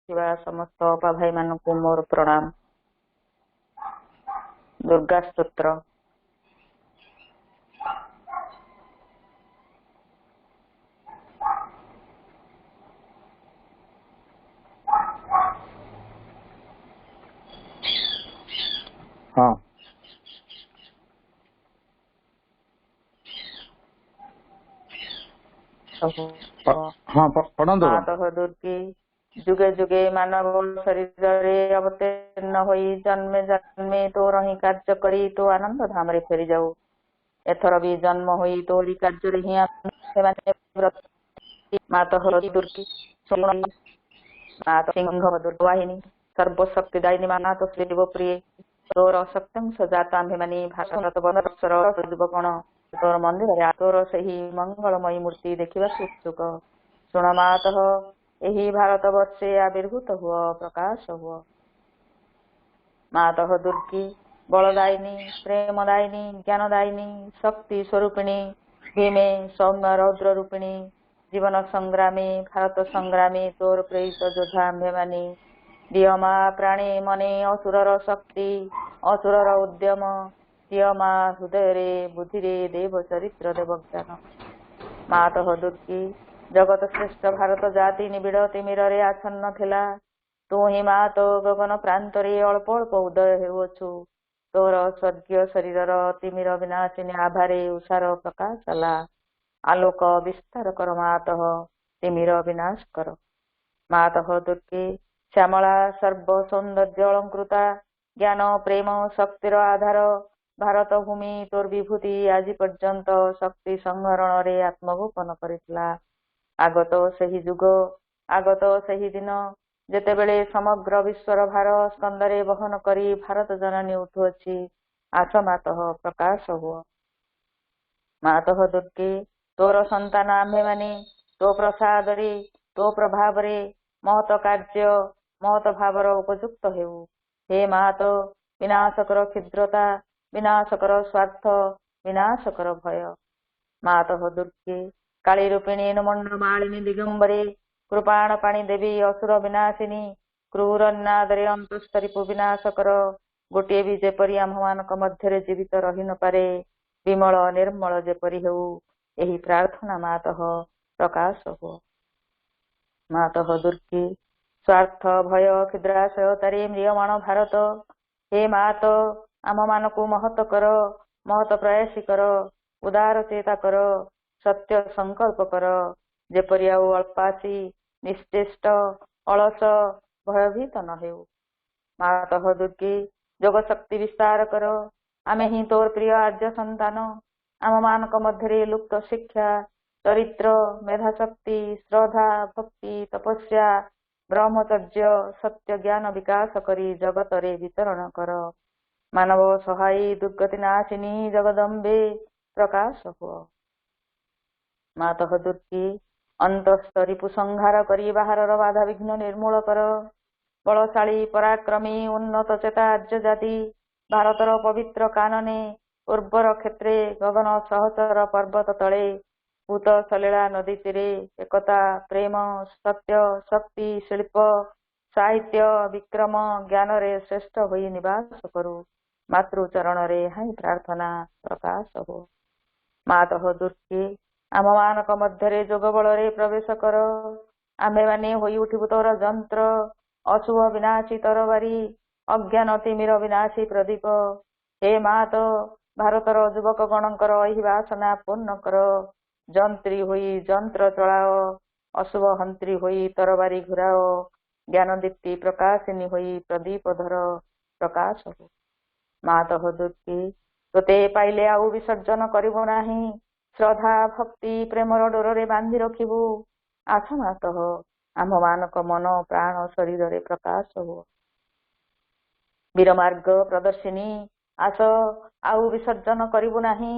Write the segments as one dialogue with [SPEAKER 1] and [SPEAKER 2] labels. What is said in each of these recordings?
[SPEAKER 1] ଥିବା ସମସ୍ତ ଅପା ଭାଇ ମାନଙ୍କୁ ମୋର ପ୍ରଣାମ। ଦୁର୍ଗା ସ୍ତୋତ୍ର।
[SPEAKER 2] ହଁ ପଢନ୍ତୁ।
[SPEAKER 1] ମାତଃ ଦୁର୍ଗୀ ଯୁଗେ ଯୁଗେ ମାନବ ଶରୀରରେ ଅବତୀର୍ଣ୍ଣ ହୋଇ ଜନ୍ମେ ଜନ୍ମେ ତୋର ହିଁ କାର୍ଯ୍ୟ କରି ତୋ ଆନନ୍ଦ ଧାମରେ ଫେରି ଯାଉ। ଏଥର ବି ଜନ୍ମ ହୋଇ ତୋରି କାର୍ଯ୍ୟରେ ହିଁ ମାତଃ ଦୁର୍ଗୀ ମାତ ସିଂହ ଦୁର୍ବାହିନୀ ସର୍ବଶକ୍ତି ଦାୟିନୀ ମାନାତ ଶିବ ପ୍ରିୟ ତୋର ସତ୍ୟଂଶ ଜାତ ଆମ୍ଭେମାନେ ଭାରତ ବର୍ଷର ଯୁବକଣ ତୋର ମନ୍ଦିରରେ ତୋର ସେହି ମଙ୍ଗଳମୟୀ ମୂର୍ତ୍ତି ଦେଖିବାକୁ ଇଚ୍ଛୁକ। ଶୁଣ ମାତଃ ଏହି ଭାରତ ବର୍ଷେ ଆବିର୍ଭୂତ ହୁଅ, ପ୍ରକାଶ ହୁଅ। ମାତଃ ଦୁର୍ଗୀ ବଳଦାୟିନୀ ପ୍ରେମଦାୟିନୀ ଜ୍ଞାନଦାୟିନୀ ଶକ୍ତି ସ୍ୱରୂପିଣୀ ଭୀମେ ସୌମ୍ୟ ରୌଦ୍ର ରୂପିଣୀ ଜୀବନ ସଂଗ୍ରାମୀ ଭାରତ ସଂଗ୍ରାମୀ ତୋର ପ୍ରେରିତ ଯୋଦ୍ଧା ଆମ୍ଭେମାନେ ଦିଅ ମା ପ୍ରାଣୀ ମନେ ଅସୁରର ଶକ୍ତି ଅସୁରର ଉଦ୍ୟମ ଦିଅ ମା ହୃଦୟରେ ବୁଦ୍ଧିରେ ଦେବ ଚରିତ୍ର ଦେବ ଜ୍ଞାନ। ମାତଃ ଦୁର୍ଗୀ ଜଗତ ଶ୍ରେଷ୍ଠ ଭାରତ ଜାତି ନିବିଡ଼ ତିମିରରେ ଆଚ୍ଛନ୍ନ ଥିଲା। ତୁ ହିଁ ମାତ ଗଗନ ପ୍ରାନ୍ତରେ ଅଳ୍ପ ଅଳ୍ପ ଉଦୟ ହେଉଅଛୁ। ତୋର ସ୍ୱର୍ଗୀୟ ଶରୀରର ତିମିର ବିନାଶିନୀ ଆଭାରେ ଉଷାର ପ୍ରକାଶ ହେଲା। ଆଲୋକ ବିସ୍ତାର କର ମାତଃ ତିମିର ବିନାଶ କର। ମାତଃ ଦୁର୍ଗୀ ଶ୍ୟାମଳା ସର୍ବ ସୌନ୍ଦର୍ଯ୍ୟ ଅଳଙ୍କୃତା ଜ୍ଞାନ ପ୍ରେମ ଶକ୍ତିର ଆଧାର ଭାରତ ଭୂମି ତୋର ବିଭୂତି ଆଜି ପର୍ଯ୍ୟନ୍ତ ଶକ୍ତି ସଂହରଣରେ ଆତ୍ମଗୋପନ କରିଥିଲା। ଆଗତ ସେହି ଯୁଗ ଆଗତ ସେହି ଦିନ ଯେତେବେଳେ ସମଗ୍ର ବିଶ୍ୱର ଭାର ସ୍କନ୍ଧରେ ବହନ କରି ଭାରତ ଜନନୀ ଉଠୁଅଛି। ଆସ ମାତଃ ପ୍ରକାଶ ହୁଅ। ମାତଃ ଦୁର୍ଗୀ ତୋର ସନ୍ତାନ ଆମ୍ଭେମାନେ ତୋ ପ୍ରସାଦରେ ତୋ ପ୍ରଭାବରେ ମହତ କାର୍ଯ୍ୟ ମହତ ଭାବର ଉପଯୁକ୍ତ ହେଉ। ହେ ମାତ ବିନାଶକର କ୍ଷୁଦ୍ରତା ବିନାଶକର ସ୍ୱାର୍ଥ ବିନାଶକର ଭୟ। ମାତଃ ଦୁର୍ଗୀ କାଳୀ ରୂପିଣୀ ନମଣ୍ଡ ମାଳିନୀ ଦିଗମ୍ବରେ କୃପାଣ ପାଣି ଦେବୀ ଅସୁର ବିନାଶିନୀ କ୍ରୂର ନାଦରେ ଅନ୍ତସ୍ତରୀକୁ ବିନାଶ କର। ଗୋଟିଏ ବି ଯେପରି ଆମ୍ଭମାନଙ୍କ ମଧ୍ୟରେ ଜୀବିତ ରହି ନପାରେ ବିମଳ ନିର୍ମଳ ଯେପରି ହେଉ ଏହି ପ୍ରାର୍ଥନା ମାତଃ ପ୍ରକାଶ ହୁଅ। ମାତଃ ଦୁର୍ଗୀ ସ୍ୱାର୍ଥ ଭୟ କ୍ଷୁଦ୍ରାଶୟତାରେ ମ୍ରିୟମାଣ ଭାରତ ହେ ମାତ ଆମମାନଙ୍କୁ ମହତ କର ମହତ ପ୍ରୟାସୀ କର ଉଦାର ଚେତା କର ସତ୍ୟ ସଂକଳ୍ପ କର ଯେପରି ଆଉ ଅଳ୍ପାସୀ ନିଶ୍ଚେଷ୍ଟ ଅଳସ ଭୟଭୀତ ନ ହେଉ। ମାତଃ ଦୁର୍ଗୀ ଯୋଗ ଶକ୍ତି ବିସ୍ତାର କର ଆମେ ହିଁ ତୋର ପ୍ରିୟ ଆର୍ଯ୍ୟ ସନ୍ତାନ ଆମମାନଙ୍କ ମଧ୍ୟରେ ଲୁପ୍ତ ଶିକ୍ଷା ଚରିତ୍ର ମେଧାଶକ୍ତି ଶ୍ରଦ୍ଧା ଭକ୍ତି ତପସ୍ୟା ବ୍ରହ୍ମଚର୍ଯ୍ୟ ସତ୍ୟ ଜ୍ଞାନ ବିକାଶ କରି ଜଗତରେ ବିତରଣ କର। ମାନବ ସହାୟୀ ଦୁର୍ଗତି ନାଶିନୀ ଜଗଦମ୍ବେ ପ୍ରକାଶ ହୁଅ। ମାତଃ ଦୁର୍ଗୀ ଅନ୍ତଃସ୍ତରୀକୁ ସଂହାର କରି ବାହାରର ବାଧା ବିଘ୍ନ ନିର୍ମୂଳ କର। ବଳଶାଳୀ ପରାକ୍ରମୀ ଉନ୍ନତ ଚେତା ଆର୍ଯ୍ୟ ଜାତି ଭାରତର ପବିତ୍ର କାନନେ ଉର୍ବର କ୍ଷେତ୍ରେ ଗଗନ ସହଚର ପର୍ବତ ତଳେ ଭୂତ ସଲିଳା ନଦୀ ତୀରେ ଏକତା ପ୍ରେମ ସତ୍ୟ ଶକ୍ତି ଶିଳ୍ପ ସାହିତ୍ୟ ବିକ୍ରମ ଜ୍ଞାନରେ ଶ୍ରେଷ୍ଠ ହୋଇ ନିବାସ କରୁ। ମାତୃଚରଣରେ ହାଇ ପ୍ରାର୍ଥନା ପ୍ରକାଶ ହୁଅ। ମାତଃ ଦୁର୍ଗୀ ଆମମାନଙ୍କ ମଧ୍ୟରେ ଯୋଗ ବଳରେ ପ୍ରବେଶ କର ଆମ୍ଭେମାନେ ହୋଇ ଉଠିବୁ ତୋର ଯନ୍ତ୍ର ଅଶୁଭ ବିନାଶୀ ତରବାରୀ ଅଜ୍ଞାନ ତିମିର ବିନାଶୀ ପ୍ରଦୀପ। ହେ ମାତ ଭାରତର ଯୁବକ ଗଣଙ୍କର ଏହି ବାସନା ପୂର୍ଣ୍ଣ କର ଯନ୍ତ୍ରୀ ହୋଇ ଯନ୍ତ୍ର ଚଳାଅ ଅଶୁଭ ହନ୍ତ୍ରୀ ହୋଇ ତରବାରୀ ଘୁରାଅ ଜ୍ଞାନ ଦୀପ୍ତି ପ୍ରକାଶିନୀ ହୋଇ ପ୍ରଦୀପ ଧର ପ୍ରକାଶ ହୁଅ। ମାତଃ ଦୁର୍ଗୀ ତୋତେ ପାଇଲେ ଆଉ ବିସର୍ଜନ କରିବୁ ନାହିଁ ଶ୍ରଦ୍ଧା ଭକ୍ତି ପ୍ରେମର ଡୋରରେ ବାନ୍ଧି ରଖିବୁ। ଆସ ମାତଃ ଆମ୍ଭମାନଙ୍କ ମନ ପ୍ରାଣ ଶରୀରରେ ପ୍ରକାଶ ହୁଅ। ବୀରମାର୍ଗ ପ୍ରଦର୍ଶିନୀ ଆସ ଆଉ ବିସର୍ଜନ କରିବୁ ନାହିଁ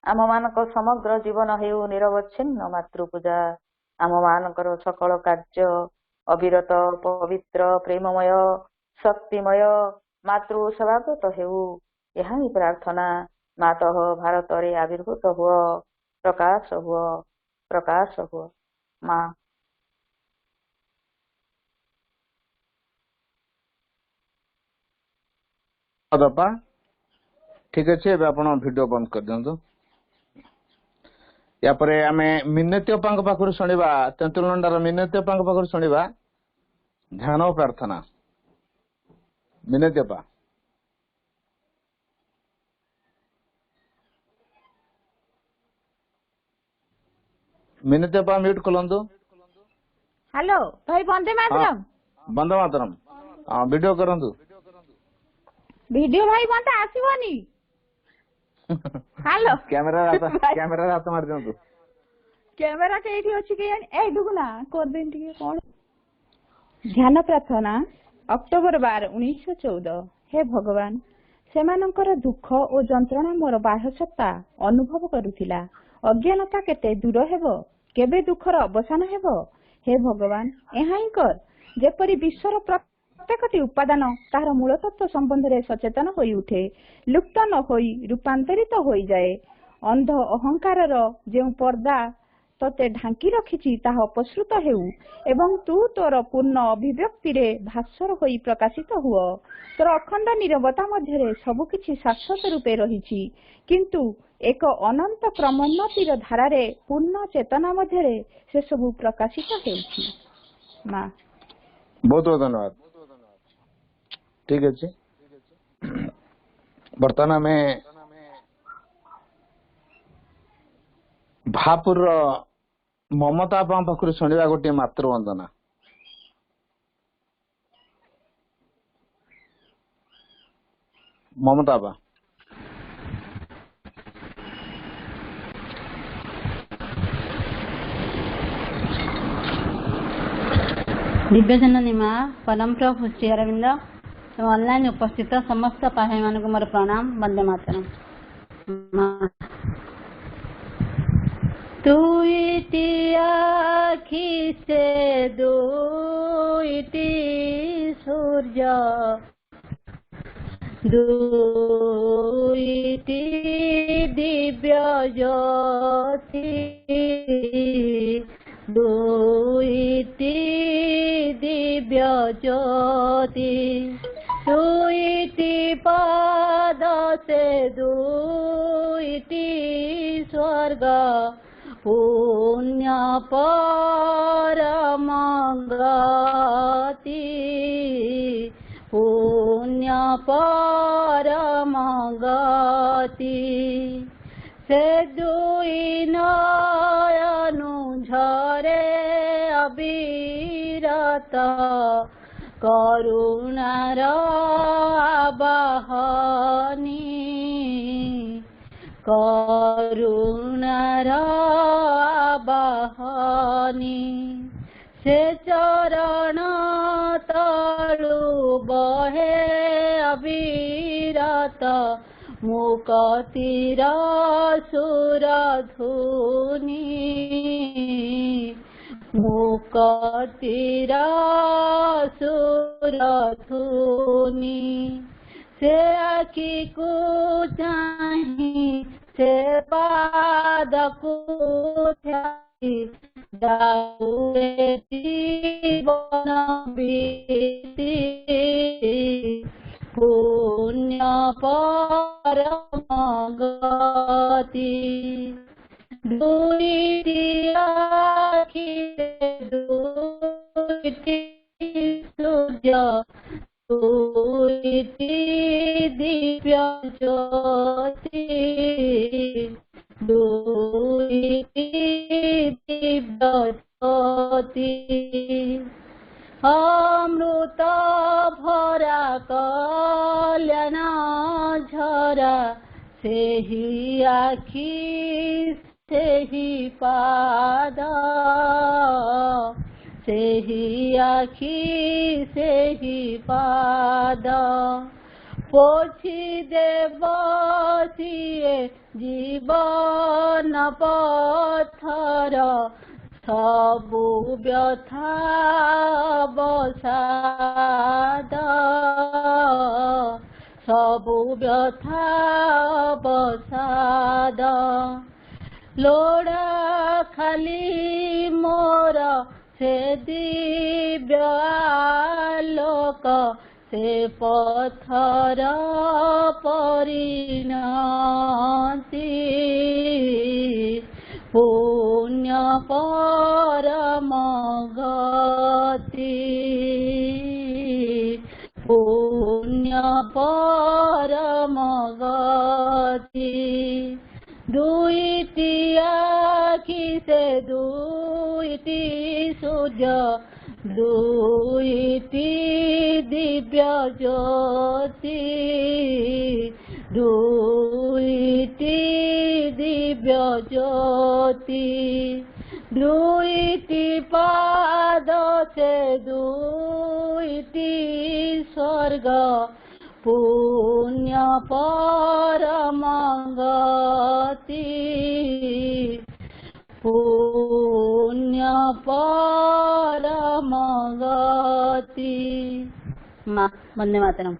[SPEAKER 1] ଆମମାନଙ୍କ ସମଗ୍ର ଜୀବନ ହେଉ ନିରବଚ୍ଛିନ୍ନ ମାତୃପୂଜା ଆମମାନଙ୍କର ସକଳ କାର୍ଯ୍ୟ ଅବିରତ ପବିତ୍ର ପ୍ରେମମୟ ଶକ୍ତିମୟ ମାତୃ ସେବାଗତ ହେଉ ଏହା ହିଁ ପ୍ରାର୍ଥନା। ମାତଃ ଭାରତରେ ଆବିର୍ଭୂତ ହୁଅ ପ୍ରକାଶ ହୁଅ ପ୍ରକାଶ ହୁଅ। ମା
[SPEAKER 2] दपा ठीक अच्छे आपण वीडियो बंद कर दिंतु या परे आमे मिनती अपांक पाखरु सुनिबा तेंतुल नंडार मिनती अपांक पाखरु सुनिबा ध्यान और प्रार्थना मिनती अपा मिनती अपा म्यूट करंतु
[SPEAKER 1] हेलो भाई वंदे मातरम
[SPEAKER 2] बंदे मातरम वीडियो करंतु
[SPEAKER 1] वीडियो भाई बंद आसीबनी हेलो
[SPEAKER 2] कैमरा हाथ मार दियंतु
[SPEAKER 1] कैमरा केठी अछि के ए दुगुना कर देन टिके कोन ध्यान प्रार्थना अक्टोबर 12 1914 हे भगवान सेमानंकर दुख और जंत्रणा मोर बाह्य सत्ता अनुभव करुथिला अज्ञानता केते दूर हेबो केबे दुखर अवसान हेबो हे भगवान एहाई कर जेपरि विश्वर प्रत्येकटी उपादान तार मूल तत्व संबंध रे सचेतन होई उठे लुप्त न होई रूपांतरित होई जाए अंध अहंकार जे पर्दा तते ढांकी रखिछि ताहा अपसृत हेउ एवं तू तोर पूर्ण अभिव्यक्ति रे भास्वर होई प्रकाशित हुओ तोर अखंड निरवता मध्यरे सबु किछि शाश्वत रूपे रहिछि किंतु एक अनंत क्रमोन्नतिर धारा रे पूर्ण चेतना मध्यरे से सबु प्रकाशित हेउछि मां
[SPEAKER 2] बहुत बहुत धन्यवाद ठीक अच्छे वर्तमान में भापुर ममता पाखर शुणा गोटे मातृवंदना ममता बा
[SPEAKER 3] दिव्य जननी माँ परम प्रभु श्री अरविंद ऑनलाइन उपस्थित समस्त पाहे मान को मोर प्रणाम वंदे मातरम तू इति आखि से दुईटी सूर्य दुईटी दिव्य ज्योति दुईटी दिव्य ज्योति दुईटी पाद से दुईटी स्वर्ग पुण्य परम गति पुण्य परम गति से दुई नयनु झरे अविरत करुणार आवाहनी करुणार आवाहनी से चरण तलु बहे अविरत मुकतिर सुरधुनी मुकतिर सुरधुनी से आखि को चाही से पाद को ध्याई दाऊए जीवन बीती पुण्य परम गति दुईटी आखि दुईटी सूर्य दुईटी दिव्य ज्योति दुईटी दिव्य ज्योति अमृत भरा कल्याण झरा से ही आखि से ही पाद से ही आखि से ही पाद पोछि देव सिए जीवन पथर सबु व्यथा बसाद सबु व्यथा बसाद लोड़ा खाली मोर से दिव्य आलोक से पथर परिणति पुण्य परम गति पुण्य परम गति दुईटी आखि से दुईटी सूर्य दुईटी दिव्य ज्योति दुईटी दिव्य ज्योति दुईटी पाद से दुईटी स्वर्ग पुण्य परम गति पुण्य परम गति। माँ वंदे मातरम।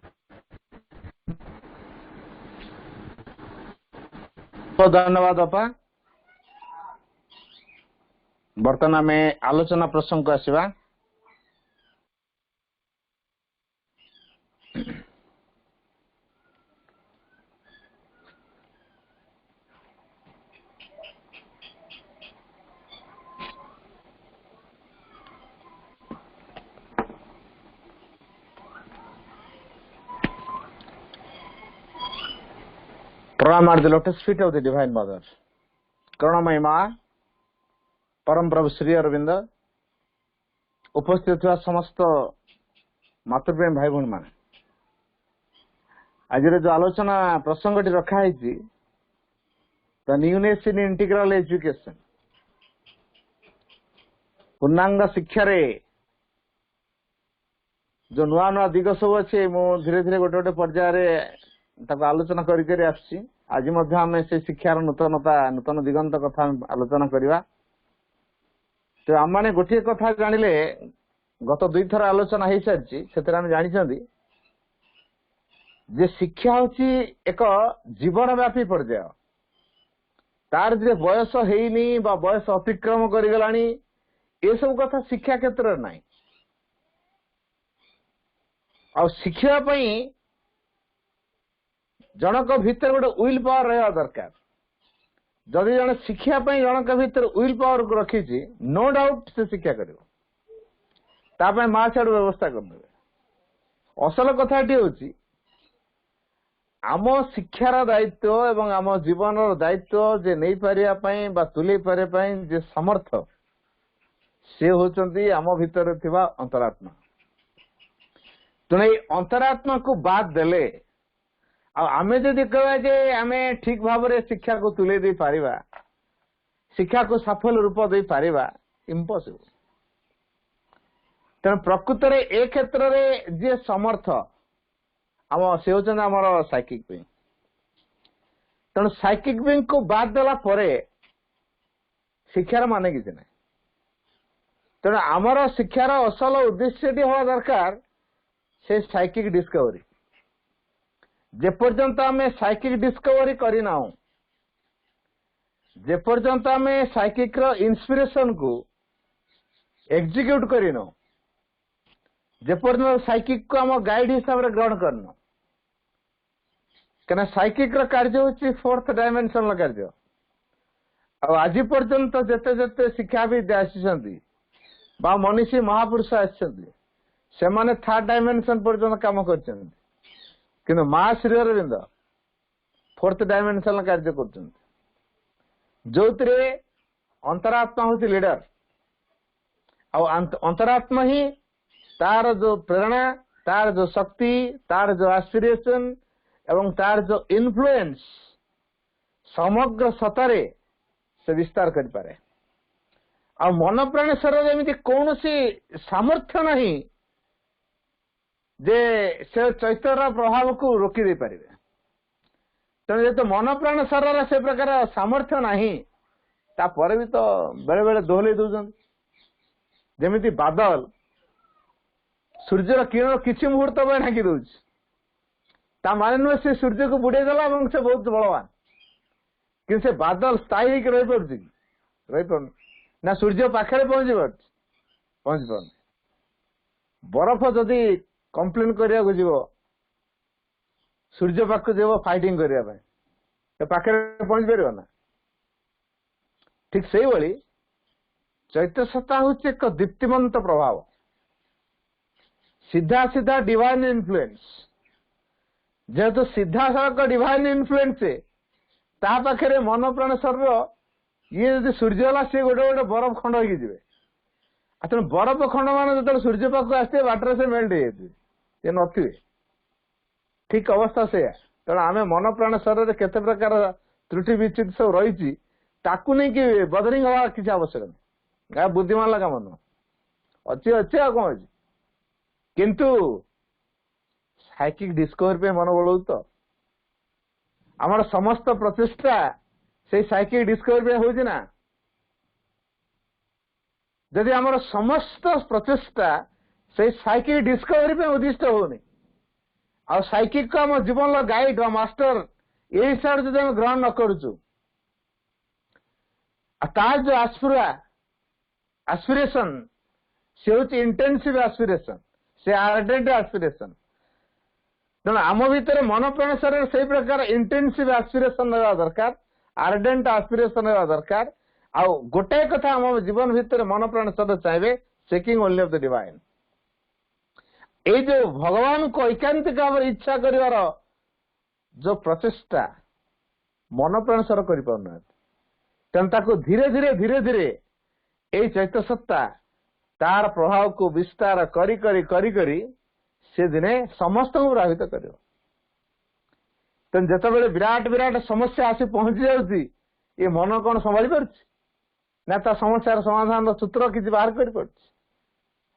[SPEAKER 2] तो धन्यवाद अपा। बर्तमान आम आलोचना प्रसंग को आसवा। Pranam at the lotus feet of the Divine Mother. करुणामयी माँ परम प्रभु श्री अरविंद उपस्थित हुआ समस्त मातृप्रेम भाई भौणी मान आज जो आलोचना प्रसंगटी रखा है the newness in integral education पूर्णांग शिक्षा रे जो नुआ नुआ दिग सब अच्छे मु धीरे धीरे गोटे गोटे पर्यायर आलोचना करी आसछि आज मध्य आम से शिक्षार नूतनता नूतन दिगंत कथा आलोचना करवा। तो आम मैंने गोटे कथा जानिले गत दुई थर आलोचना हो सारी से जानी जे शिक्षा होची एक जीवन व्यापी पर्याय तार जे बयस हेनी बा बयस अतिक्रम करिगलानी ए सब कथा शिक्षा क्षेत्र में नहीं। आ शिक्षा पई जनक भीतर गोटे विल पावर रहा दरकार। जदि जन शिक्षा जनक भीतर विल पावर को रखी नो डाउट से शिक्षा कर माँ छाड़ व्यवस्था करदे। असल कथाटी हूँ आम शिक्षार दायित्व एवं आम जीवन दायित्व जे नहीं पारिबा तुले पारे जे समर्थ से होचंती आम भीतर थिबा अंतरात्मा। तेणु अंतरात्मा को बाद देले आमे जदि कह आमे ठीक भाव में शिक्षा को तुले दे पारिबा शिक्षा को सफल रूप दे पारिबा इम्पॉसिबल। तेणु प्रकृत रे ए क्षेत्र रे जे समर्थ आम से होचन आमर साइकिक विंग। तेणु साइकिक विंग को बाद देला परे शिक्षार माने किसी ना। तेणु आमर शिक्षार असल उद्देश्य हवा दरकार से साइकिक डिस्कवरी। जेपर्यंत आमे साइकिक डिस्कवरी करना जेपर्यंत आमे साइकिक रो इंस्पिरेशन को एग्जीक्यूट करना जेपर्यंत साइकिक को आम गाइड हिसाब से ग्रहण करना क्या साइकिक रो कार्य होची फोर्थ डायमेंशन कार्य। आज पर्यंत जेते जेते शिक्षाविद आसी मनीषी महापुरुष आसी थर्ड डायमेंशन पर्यंत काम कर किंतु माँ श्री अरविंद फोर्थ डायमेंशन कार्य कर जो अंतरात्मा हूँ लीडर अंतरात्मा ही तार जो प्रेरणा तार जो शक्ति तार जो एस्पिरेशन एवं तार जो इन्फ्लुएंस समग्र सतारे से विस्तार कर पारे। आ मन प्राण शरीर एमती कौन सी सामर्थ्य नहीं जे से चैतन्य प्रभाव को रोकी दे पारे। तेणु तो मन प्राण शरीर से प्रकार सामर्थ्य नहीं तापर भी तो बेले बेले दोहले दौरान जमी बादल सूर्यर किरण किसी मुहूर्त में ढांकी दौर माने नुहे से सूर्य को बुड़े देला से बहुत बलवान कि से बादल स्थायी होकर रही पार्टी रही पार ना सूर्य पाखे पहुंची पार बरफ जदि कंप्लेन करिया जीव सूर्य पाख जीव फाइटिंग करने पाखे पहुंच पार ना ठीक से भाई चैत्य सत्ता हूँ एक दीप्तिमंत प्रभाव सीधा सीधा डिवाइन इन्फ्लुएंस जेहेतु सीधा सड़क डिवाइन इन्फ्लुएंस ता पाखे मन प्राण शरीर ये जो सूर्य है सी गोटे गोटे बरफ खंड होगी तेणु बरफ खंड मान जो सूर्य पाख आसते बाटर से मेल्ट हो नथिबे ठीक अवस्था से तेणु आम मन प्राण शरीर केते प्रकार त्रुटि विच्युत सब रही नहीं कि बदरिंग हवा किसी आवश्यक नहीं बुद्धिमान लगा मन अच्छी अच्छे आ कौन अच्छी किंतु साइकिक डिस्कवरी पे मन बढ़ाऊ तो आम समस्त प्रचेषा से साइकिक डिस्कवरी पे हो ना जदि आमर समस्त प्रचेषा से साइकिक डिस्कवरी पे उद्दिष्ट होनी आ साइकिक को आम जीवन गाइड मास्टर ये हिसाब से जब ग्रहण न करुचु तार जो एस्पिरेशन से हूँ इंटेंसिव एस्पिरेशन से आर्डेंट एस्पिरेशन तेना आम भीतर मन प्राण शरीर से प्रकार इंटेंसिव एस्पिरेशन रहा दरकार आर्डेंट एस्पिरेशन रहा दरकार आ गोटे कथा आम जीवन भीतर मन प्राण शरीर चाहिए सेकिंग ओनली ऑफ द डिवाइन ये जो भगवान को एकांतिक भाव इच्छा करिवार जो प्रचेष्टा मन प्राण शरीर कर पारना तेणु धीरे धीरे धीरे धीरे यही चैत्य सत्ता तार प्रभाव को विस्तार करी करी करी करी से दिने समस्त को प्रभावित कर जिते विराट विराट समस्या आसी पहुंची जाऊँगी ये मन कौन संभाली पार्टी ता समस्यार समाधान सूत्र किसी बाहर कर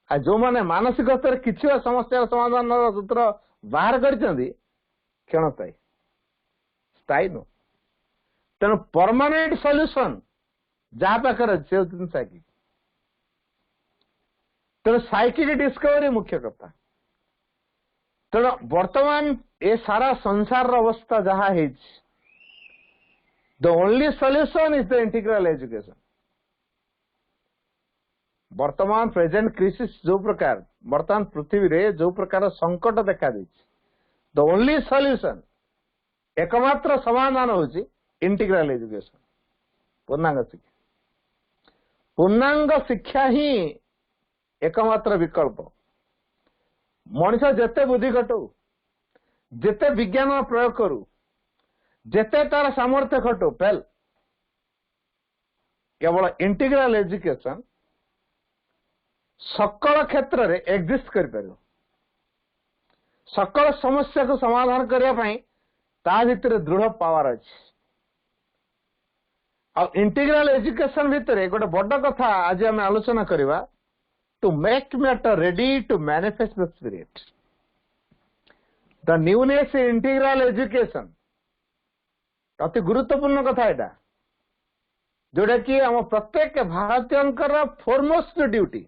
[SPEAKER 2] जो मैंने मानसिक स्तर किसी समस्या समाधान सूत्र बाहर कर क्षणस्थायी स्थायी नु तेणु परमानेंट सॉल्यूशन जहाँ पाखे अच्छे साइकिक तेणु साइकिक डिस्कवरी मुख्य कथा तेणु वर्तमान ये सारा संसार अवस्था जहाँ है the only solution is the integral education वर्तमान प्रेजेंट क्राइसिस जो प्रकार वर्तमान पृथ्वी रे जो प्रकार संकट देखा द ओनली सॉल्यूशन एकमात्र समाधान होची इंटीग्रल एजुकेशन पूर्णांग शिक्षा ही एकमात्र विकल्प मनीष जेते बुद्धि खटू जेते विज्ञान प्रयोग करू जेते तार सामर्थ्य खटू फेल केवल इंटीग्रल एजुकेशन सकल क्षेत्र में एक्जिस्ट कर सकल समस्या को समाधान करने ता भीतर दृढ़ पावर अच्छी इंटीग्रल एजुकेशन भितर गोटे बड़ कथा आज आम आलोचना करवा to make matter ready to manifest the spirit the newness integral education अति गुरुत्वपूर्ण कथा यहाँ जोटा कि आम प्रत्येक भारतीय फोरमोस्ट ड्यूटी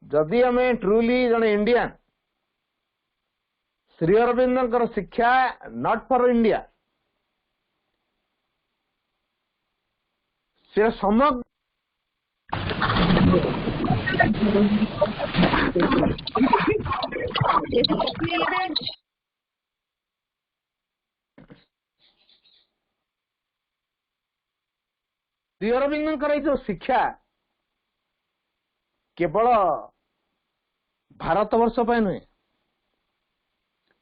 [SPEAKER 2] जदि आम ट्रूली जने इंडियन श्री अरविंद शिक्षा नॉट फॉर इंडिया से समग्र श्री अरविंद जो शिक्षा केवल भारतवर्ष नुहे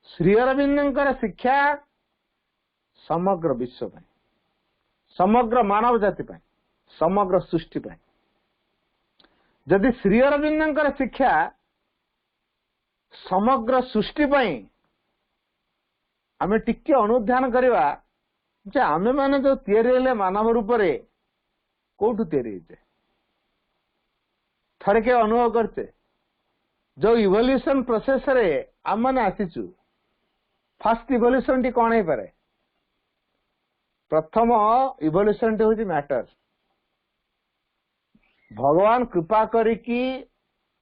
[SPEAKER 2] श्री अरविंद शिक्षा समग्र विश्व समग्र मानव जाति समग्र सृष्टि जदि श्री अरविंद शिक्षा समग्र सृष्टि आम टिके अनुध्यान करवा आमे माने जो तैयारी मानव रूप से कौटू तैयारी थरे के अनुभव करते जो इवोल्यूशन प्रोसेस रे आम मैंने आसीचु फर्स्ट इवोल्यूशन टी कौन हो पारे प्रथम इवोल्यूशन टी हूँ मैटर भगवान कृपा करिकी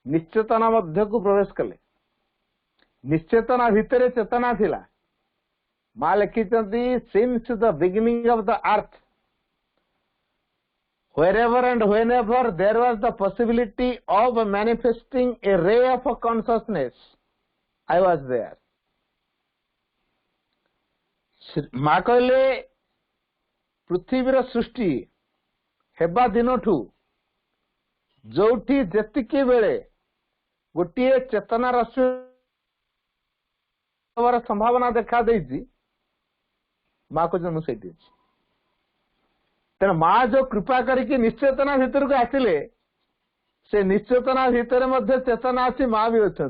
[SPEAKER 2] निश्चेतना मध्य को प्रवेश कले निश्चेतना भितर चेतना थिला माँ लिखी since the beginning of the earth wherever and whenever there was the possibility of manifesting a ray of consciousness I was there. माँ कहले पृथ्वीर सृष्टि हेबा दिनठू जोठी जेतिकी बेले गोटे चेतना राशि संभावना देखा देती माँ को जन्म से तेना माँ जो कृपा करके निश्चेतना भीतर को आसिले से निश्चेतना भीतर मध्य चेतना अच्छी माँ भी अच्छा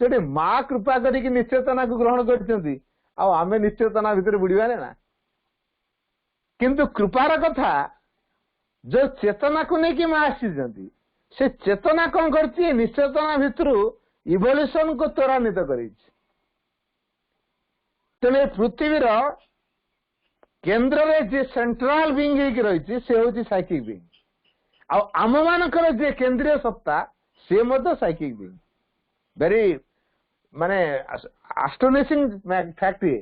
[SPEAKER 2] जो माँ कृपा करके निश्चेतना को ग्रहण कर आमे निश्चेतना भीतर बुड़वा ना किंतु कृपार कथा जो चेतना को लेकिन माँ आसी से चेतना कौन करती निश्चेतना भीतर इवोल्यूशन को त्वरान्वित कर तेने पृथ्वीर केन्द्र रे जे सेंट्रल बीइंग रही से हूँ साइकिक बीइंग आम मानकर जे केंद्रीय सत्ता से मध्य साइकिक बीइंग वेरी माने एस्टोनिशिंग फैक्ट ये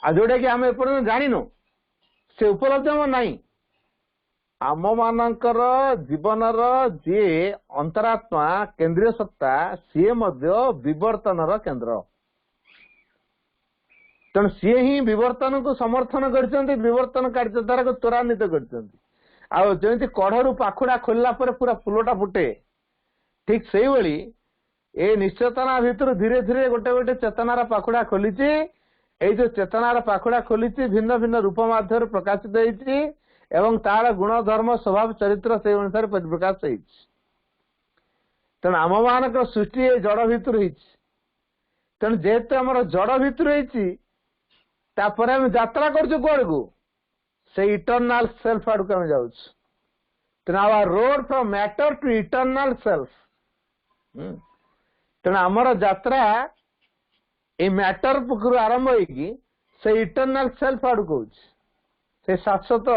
[SPEAKER 2] जोटा कि आम एपर्यंत जानिनु से उपलब्ध नहीं आम मानकर जीवन जे अंतरात्मा केंद्रीय सत्ता सी मध्य विवर्तन केंद्र तेणु सी ही विवर्तन को समर्थन कर विवर्तन कार्यधारा को त्वरान्वित कर कढ़ू पाखुड़ा खोलला पूरा फुलटा फुटे ठीक से भाई ए निश्चेतना भीतर धीरे धीरे गोटे गोटे चेतनार पाखुड़ा खोली जो चेतनार पाखुड़ा खोली भिन्न भिन्न रूप मध्यम प्रकाशित होती एवं तार गुण धर्म स्वभाव चरित्र से अनुसार प्रकाश तेणु आम मान सृष्टि जड़ भीतर तेणु जेहेतु आम जड़ भीतर तापर हम यात्रा कर से इटर्नाल सेल्फ आड़ को जाऊँ तेणु our road from matter to eternal self तेणु आमर यात्रा ये मैटर पक्षर आरंभ होगी से इटर्नाल सेल्फ आड़ को से शाश्वत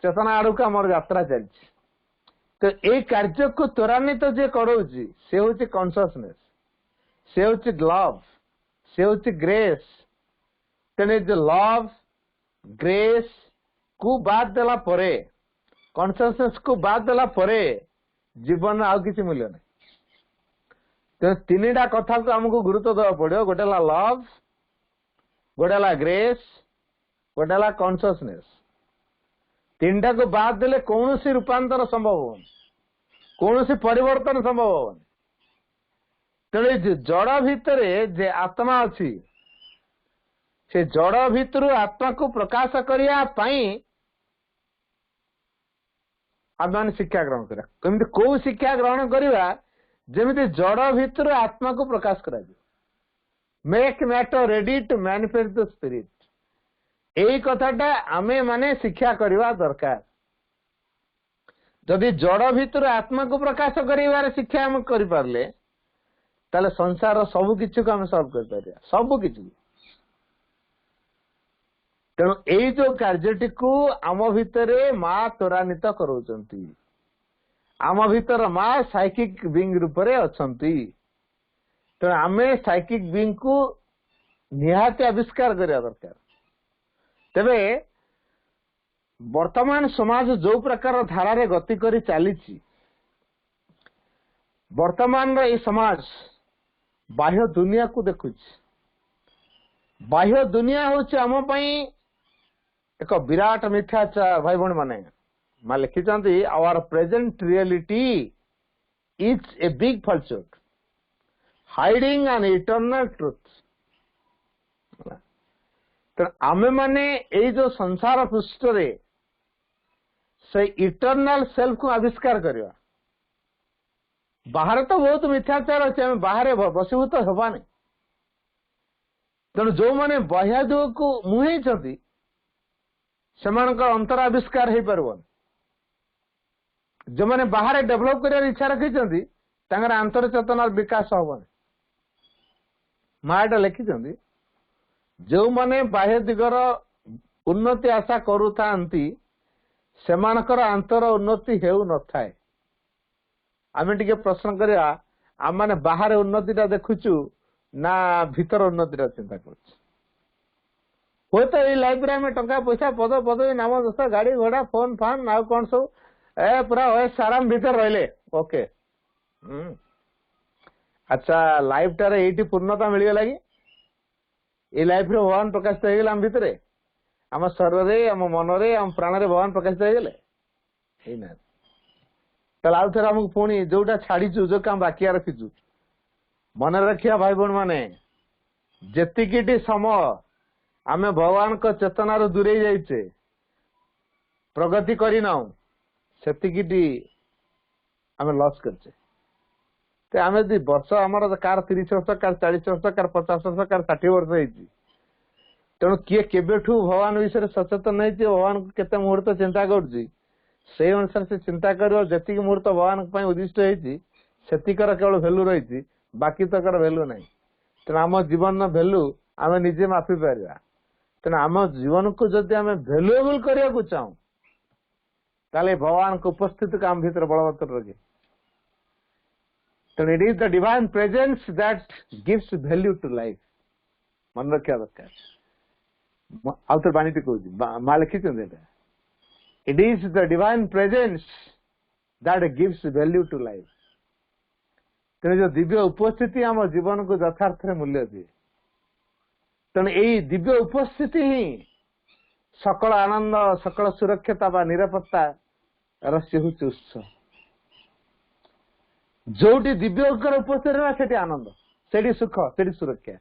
[SPEAKER 2] चेतना आड़ को आम यात्रा चलती तो ये कार्य को त्वरान्वित जे करोची से हूँ कॉन्शियसनेस से हूँ लव से हूँ ग्रेस तेने जो लव ग्रेस को बाद देला परे कॉन्शियसनेस को बाद देला परे जीवन आउ किसी मूल्य नहीं तो तीनटा कथा को हमको गुरुत्व देवा पड़ो गोटे लव गोटे ग्रेस गोटे कॉन्शियसनेस तीनटा को बाद देले कौन सी रूपांतर संभव हो कौन सी परिवर्तन संभव हो तेणु जड़ भितर जे आत्मा अच्छी से जड़ भीतर आत्मा को प्रकाश करने आम मान शिक्षा ग्रहण करा कमी कौ शिक्षा ग्रहण करवा जमी जड़ भीतर आत्मा को प्रकाश करा make matter ready to manifest the spirit यही कथाटा आमे माने शिक्षा करवा दरकार जदि जड़ भीतर आत्मा को प्रकाश कर शिक्षा आम कर पारे ताले संसार सबु किछि को आम सॉल्व कर पारिया सबु किछि तेणु यही जो कार्यटी को आम भितर माँ त्वरान्वित करोचंती आम भीतर माँ साइकिक बीइंग रूप में अछंती तेणु आमे साइकिक बीइंग को निहाती आविष्कार करिया दरकार तेबे वर्तमान समाज जो प्रकार धारा गति करी चली वर्तमान ये समाज बाह्य दुनिया को देखुच बाह्य दुनिया हूँ आम पई एक विराट मिथ्याचार भाई भौणी माने मां लिखी our present reality is a big falsehood hiding an eternal truth तो आमे माने ए जो संसार पृष्ठ रे से इटर्नल सेल्फ को आविष्कार करवा बाहर तो बहुत मिथ्याचार अच्छे आम बाहर बसीभूत हबानी तेणु जो मैंने बाह्यादुख को मुहैं सेमानकर अंतर आविष्कार हो पारबन जो मैंने बाहर डेभलप कर इच्छा रखी आंतर चेतनार विकास हबन माटा लिखि जो मैंने बाह्य दिगर उन्नति आशा करुता सेमानकर आंतर उन्नति हेउ न थाए आमे टिके प्रश्न करिया आम माने बाहर उन्नतिटा देखुचु ना भीतर उन्नतिटा चिंता करुचु हो तो ये लाइफ रे में टंका पैसा पद पदवी नाम दशा गाड़ी घोड़ा फोन फान ना कौन सब ए पूरा साराम भीतर रहले ओके अच्छा लाइफ टार ये पूर्णता मिलगला कि ये लाइफ रे भगवान प्रकाशित हो गला आम भितर आम शरीर आम मन आम प्राण भगवान प्रकाशित हो गले आउ थे आमको पुणी जोटा छाड़ीचु जो काम बाकी रखीचु मन रखिया भाई बहन माने जेतिकी समय आमे भगवान को चेतनार दूरे जाइचे प्रगति करना सेतिकी आमे लॉस करचे ते आमे दी वर्ष आमर कार 30 वर्ष कार 40 वर्ष कार 50 वर्ष कार 60 वर्ष होइची तेणु किए केबेठू भगवान विषय सचेतन नहीं भगवान को केते मुहूर्त चिंता करुची से अनुसार से चिंता कर जी मुहूर्त भगवान उद्दिष्ट होकर केवल भैल्यू रही बाकी तक भैल्यू ना तेना आम जीवन भैल्यू आम निजे मापी पार तेना आम जीवन को जदि आम भैल्युएबल करने को चाहूँ ताले भगवान को उपस्थित आम भीतर बलवत्तर रखे तेणु it is the divine presence that gives value to life मन रखा दरकार आउ तो बाणी कहूँ माँ लिखी It is the divine presence that gives value to life. तेणु जो दिव्य उपस्थिति आम जीवन को यथार्थ मूल्य दिए तेणु यही दिव्य उपस्थिति ही सकल आनंद सकल सुरक्षता बा निरापत्ता रहस्य हूँ उत्स जोटी दिव्य उपस्थिति से आनंद से सुख से सुरक्षा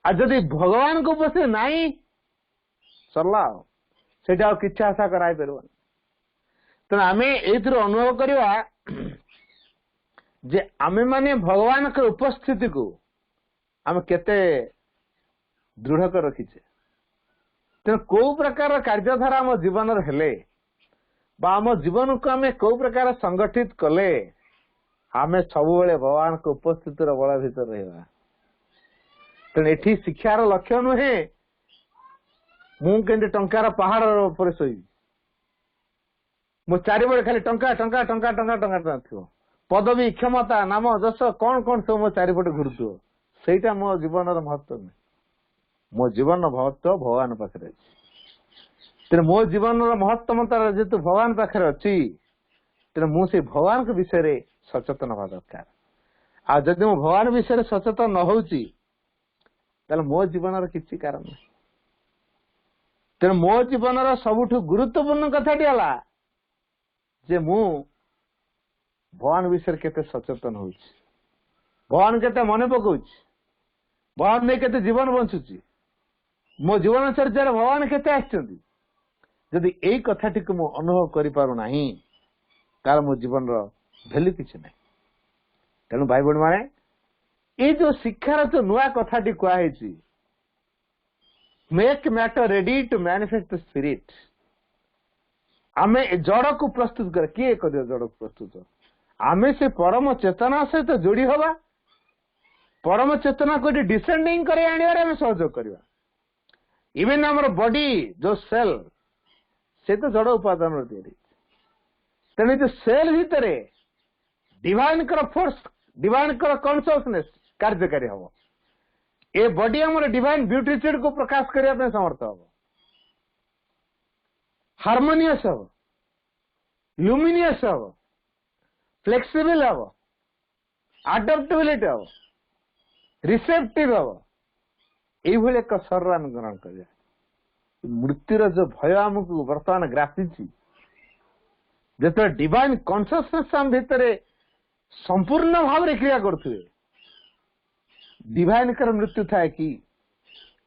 [SPEAKER 2] आज जदि भगवान को उपस्थिति नहीं सरला से कि आशा कराई पार तेणु आम ये अनुभव करवा जे आमे माने भगवान के उपस्थिति को आम केते दृढ़ कर रखीचे तेणु कौ प्रकार कार्यधारा आम जीवन हेले आम जीवन को आम कौ प्रकार संगठित कले आम सब भगवान के उपस्थिति बल भीतर रहा तेणु ये शिक्षार लक्ष्य नुहे मुझे टंकार पहाड़ पर शोबी मो चारिबड़े खाली टंका टंका टंका टंका टंका थो पदवी क्षमता नाम जस कौन कौन सब मो चारिपटे घुरुथो सेटा मो जीवन महत्व नहीं मो जीवन महत्व भगवान पाखे तेरे मो जीवन महत्वता जेतु भगवान पाखे अच्छी तेरे मुझे भगवान के विषय सचेतन हवा दरकार आ जदि मो भगवान विषय सचेतन न होउची ताले मो जीवन किसी कारण नहीं तेणु मो जीवन सबुठ गुरुत्वपूर्ण कथाटी है जे मु भगवान विषय केते सचेतन हो भगवान केते मन पकाउछ भगवान नहीं केते जीवन बंचुची मो जीवन चर्चा भगवान केते आछंती जदि एई कथाटी को मु अनुभव करि पारु नाही तार मो जीवन रो वैल्यू किछ नै तेणु भाई बहन माने ए जो शिक्षार जो नुआ कथाटी कुआ हेची make matter ready to manifest the spirit आमे जड़ को प्रस्तुत कर किए कर जड़ को प्रस्तुत आमे से परम चेतना सहित जोड़ी हवा परम चेतना को डिसेंडिंग करे आनिबार आमे सहयोग करवा इवन हमर बॉडी जो सेल से तो जड़ उपादान तैयारी तेणु जो सेल भितर डिवाइन कर फोर्स डिवाइन कर कॉन्शियसनेस कार्यकारी हम ए बॉडी हमर डिवाइन ब्यूटीट्यूड को प्रकाश करने समर्थ हम हार्मोनियस हम ल्यूमिनियस हम फ्लेक्सिबल हम अडप्टेबिलिटी हम रिसेप्टिव हम ये एक शरीर आम ग्रहण कर मृत्युर जो भय आमको बर्तमान ग्रासी जो डिवाइन कॉन्शियसनेस आम भितर संपूर्ण भाव में क्रिया करुवे डिवाइन कर मृत्यु थाए कि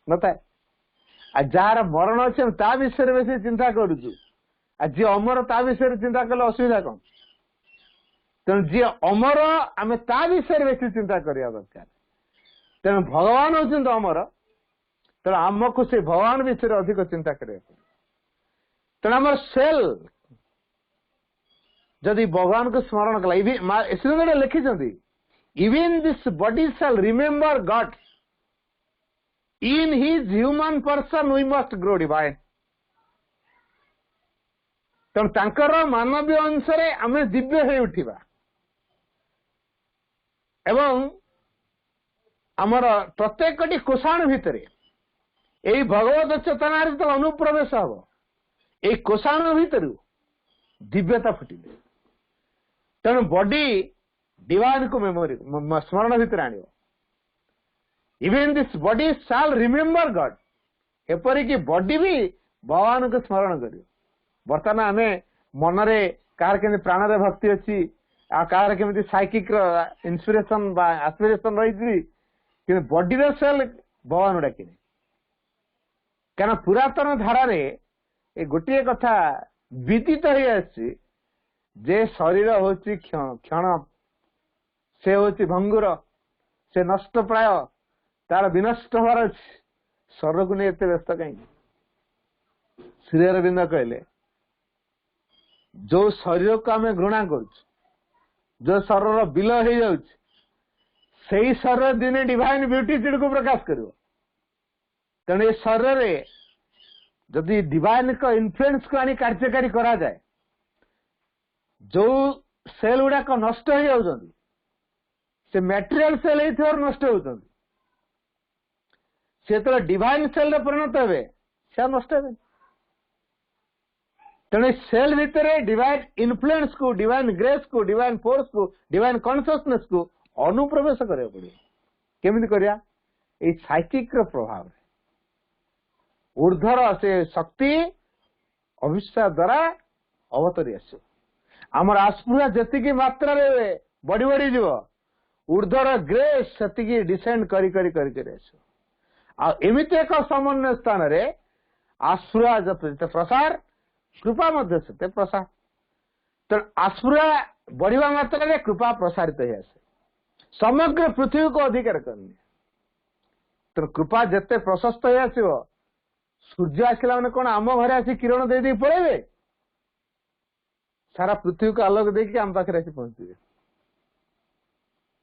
[SPEAKER 2] न थाए जार मरण अच्छे ता विषय बेस चिंता करुचु जी अमर ता विषय चिंता कले असुविधा कौन तेणु जी अमर आम ता विषय बेस चिंता करवा दरकार तेणु भगवान होती अमर तेणु आमको से भगवान विषय अधिक चिंता करने तेणु आम सेल जदि भगवान को स्मरण कला लिखिं even this body shall remember God in his human person we must grow divine तेणु तांकर मानवीय अंश आम दिव्य हो उठा एवं आमर प्रत्येक कोषाण भितर यही भगवत चेतनार जो अनुप्रवेश हम ये कोषाण भितर दिव्यता फुटे तेणु बॉडी डिवाइन को मेमोरी स्मरण भितर आनियो even this body shall remember God एपरिक बॉडी भी भगवान को स्मरण करियो बर्तमान आमे मनरे कार के प्राण रे भक्ति अच्छी आ कार केमिति साइकिक इंस्पिरेशन बा एस्पिरेशन रही कि बॉडी रे सेल भगवान डाकिने कारण पुरातन धारा रे ए गोटे कथा विदित हो आसी जे शरीर होची क्षण से होची भंगुर से नष्ट प्राय तार विनष्ट होवार अच्छी शरीर को नहीं एत व्यस्त कहीं श्री अरविंद कहले जो शरीर को आम घृणा कर जो शरीर बिल हो जाउछ सेही शरीर दिने डिवाइन ब्यूटी को प्रकाश करिवो तेणु ये शरीर रे जदि डिवाइन को इन्फ्लुएंस को आनी कार्यकारी करा जाए जो सेल गुड़ाक नष्ट हो जाउछन्ति से मटेरियल सेल होइथिबार नष्ट होउछन्ति से तो डिवाइन सेल रे परिणत हेबे से नष्ट हेबे तेणु सेल भितर डिवाइन इन्फ्लुएंस को डिवाइन ग्रेस को डिवाइन फोर्स को डिवाइन कॉन्शियसनेस को अनुप्रवेश करिया पड़े केमिति करिया ए साइकिक रो प्रभाव ऊर्ध्वर से शक्ति अविश्वास द्वारा अवतरी आस आमर आस्पृहा जी मात्रा बढ़ी बढ़ी जीव ऊर्ध्वर ग्रेस से डिसेंड करी एमती एक समन्वय स्थान रे आस्पृहा जते प्रसार कृपा मध्य से प्रसार तो आस्पृहा बढ़िया मात्रा रे कृपा प्रसारित हो आसे समग्र पृथ्वी को अधिकार करनी तो कृपा जिते प्रशस्त हो आसो सूर्य आसला मैंने कौन आम घरे आसी किरण दे दी पड़े सारा पृथ्वी को आलोक देकी आम पाखे आसी पहुंचे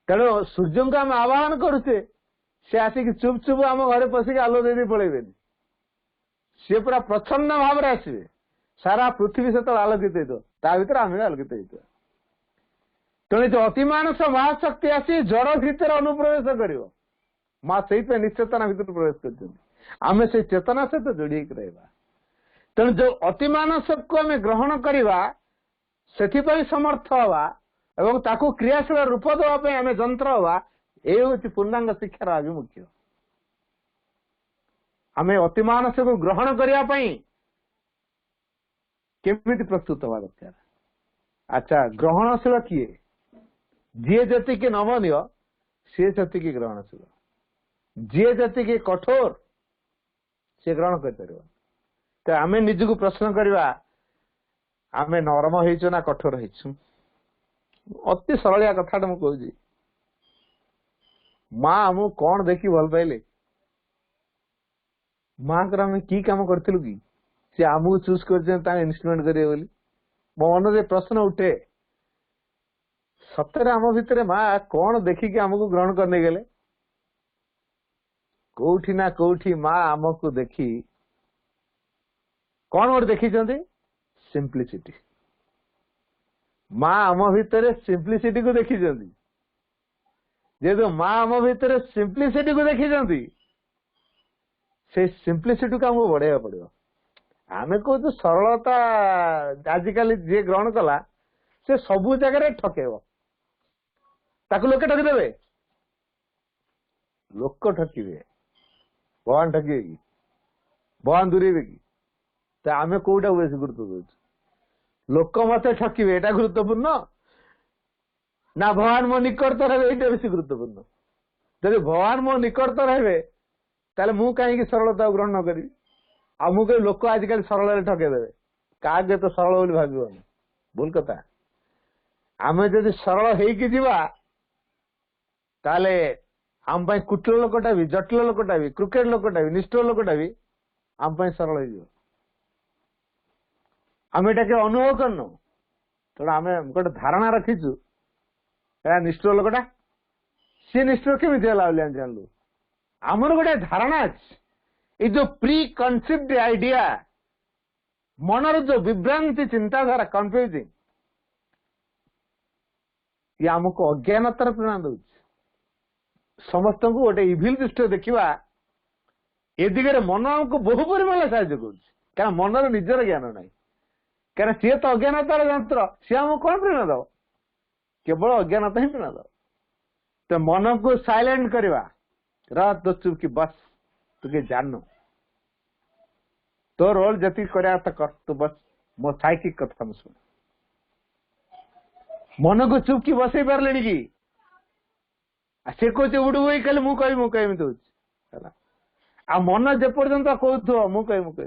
[SPEAKER 2] तेणु सूर्य को आम आवाहन करुचे सी आसिक चुप चुप आम घरे पशिक आलो दे दी पड़े सी पूरा प्रच्छन्न भाव में आसवे सारा पृथ्वी से तो आलोकित हो भर आम आलोकित हो तेणु जो अतिमानस महाशक्ति आसी जड़ भीतर अनुप्रवेश कर माँ से निश्चेतना भीतर प्रवेश कर आमे से चेतना से तो जोड़ी रहा तेणु जो अतिमानस को आम ग्रहण करवा से समर्थ हवा एवं ताकू क्रियाशील रूप देवाई आम जंत्र हवा ये हूँ पूर्णांग शिक्षार आभिमुख्य आम अतिमानस को ग्रहण करने केमिति प्रस्तुत हवा दरकार अच्छा ग्रहणशील किए जी जी नमनीय सी जी ग्रहणशील जी जी कठोर से ग्रहण कर आम निजक प्रश्न करवा आम नरम हो ना कठोर हो अति सरलिया कथा मुझे कहूँ माँ आम कौन देखी भल पाइले माँ को आम कि कम करूँ कि सी आमको चूज कर इन्वेस्टमेंट करेंगे बोली मो मन में प्रश्न उठे सतरे आम भितर माँ कौन देखिकी आमको ग्रहण करने गले कौठी ना कौठी माँ आमको देखी कौन गोटे देखी सिंप्लिसिटी माँ आम भितर सिंप्लिसिटी को देखी जेहेतु माँ आम भितर सिंप्लिसिटी को देखी से सिंप्लिसिटी को आमको बढ़ाया पड़ो आम कहूँ सरलता आजिकल जी ग्रहण कला से सबू जगह ठकेब ताकू लोके ठकीदेवे लोक ठकीबे भगवान ठकीबे कि भगवान दूरेबे कि तो आम कौटा बेस गुरुत्व दे लोक मत ठकीबे एटा गुरुत्वपूर्ण ना भगवान मो निकट रहे ये बेस गुरुत्वपूर्ण जब भगवान मो निकट रहे ताले मु कहीं सरलता ग्रहण न करी आ मु कहीं लोक आजिकल सरल ठकेदेवे क्या तो सरल बोली भागवानी भूल कथा आम जब सरल हो ताले आम कुटिल लोकटा भी जटिल लोकटा भी क्रिकेट लोकटा भी निष्ठुर लोकटा भी आम सरल हो आम एटा के अनुभव करनु तेणु आम गोटे धारणा रखीचु निष्ठुर लोकटा सी निष्ठुर केमी जानलु आमर गोटे धारणा अच्छी ये जो प्री कनसिप्ड आइडिया मनर जो विभ्रांति चिंताधारा कन्फ्यूजिंग ये आमको अज्ञानतार प्रेरणा दौर समस्त को गोटे इभिल दृष्टि देखा ए दिगरे मन आमको बहु परिमाण साहय कर मनर निजर ज्ञान ना क्या सी तो अज्ञानतार जंत्र सी आमको कौन प्रेरणा दब केवल अज्ञानता ही पीड़ा दब। तो मन को साइलेंट करवा तो चुप की बस तू के जान तो रोल जति कर तू बस मो साइकिक कथा सुन मन को चुप की बसई पारे कि से कहे उड़ू कल मुझे तो आ मन जेपर्यंत कहू मुझे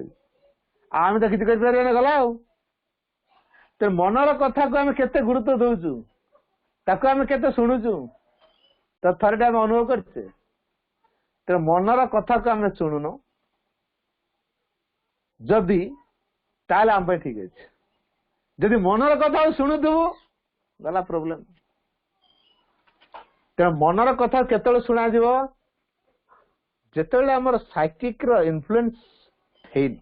[SPEAKER 2] आम तो किसी कर गला तो मनर कथा को आम के गुरुत्व दौचु ताको आम के शुणुचु तो थरटे आम अनुभव करचे तो मनर कथा को आम शुणुन जदि ताले आम ठीक अच्छे जदि मनर कथा शुणुथु गला प्रोब्लेम तेना मनर कथा केतले शुणा जीव जेतले हमर साइकिक रो इन्फ्लुएंस हेन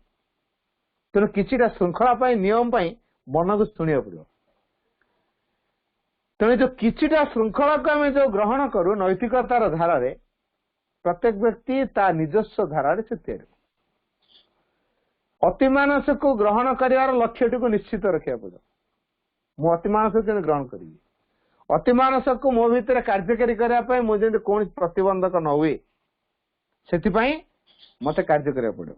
[SPEAKER 2] तेणु किछिटा श्रृंखला नियम मन को शुणा पड़ो तेणु जो किछिटा श्रृंखला को आम जो ग्रहण करू नैतिकतार धारा रे प्रत्येक व्यक्ति ता निजस्व धारा से तैयार अतिमानस को ग्रहण कर लक्ष्य टी को निश्चित रखा पड़ो मु अतिमानस को ग्रहण करी अतिमानस को मो भीतर कार्यकारी करने मुझे कौन प्रतिबंधक न हुए से मत कार्य करा पड़ो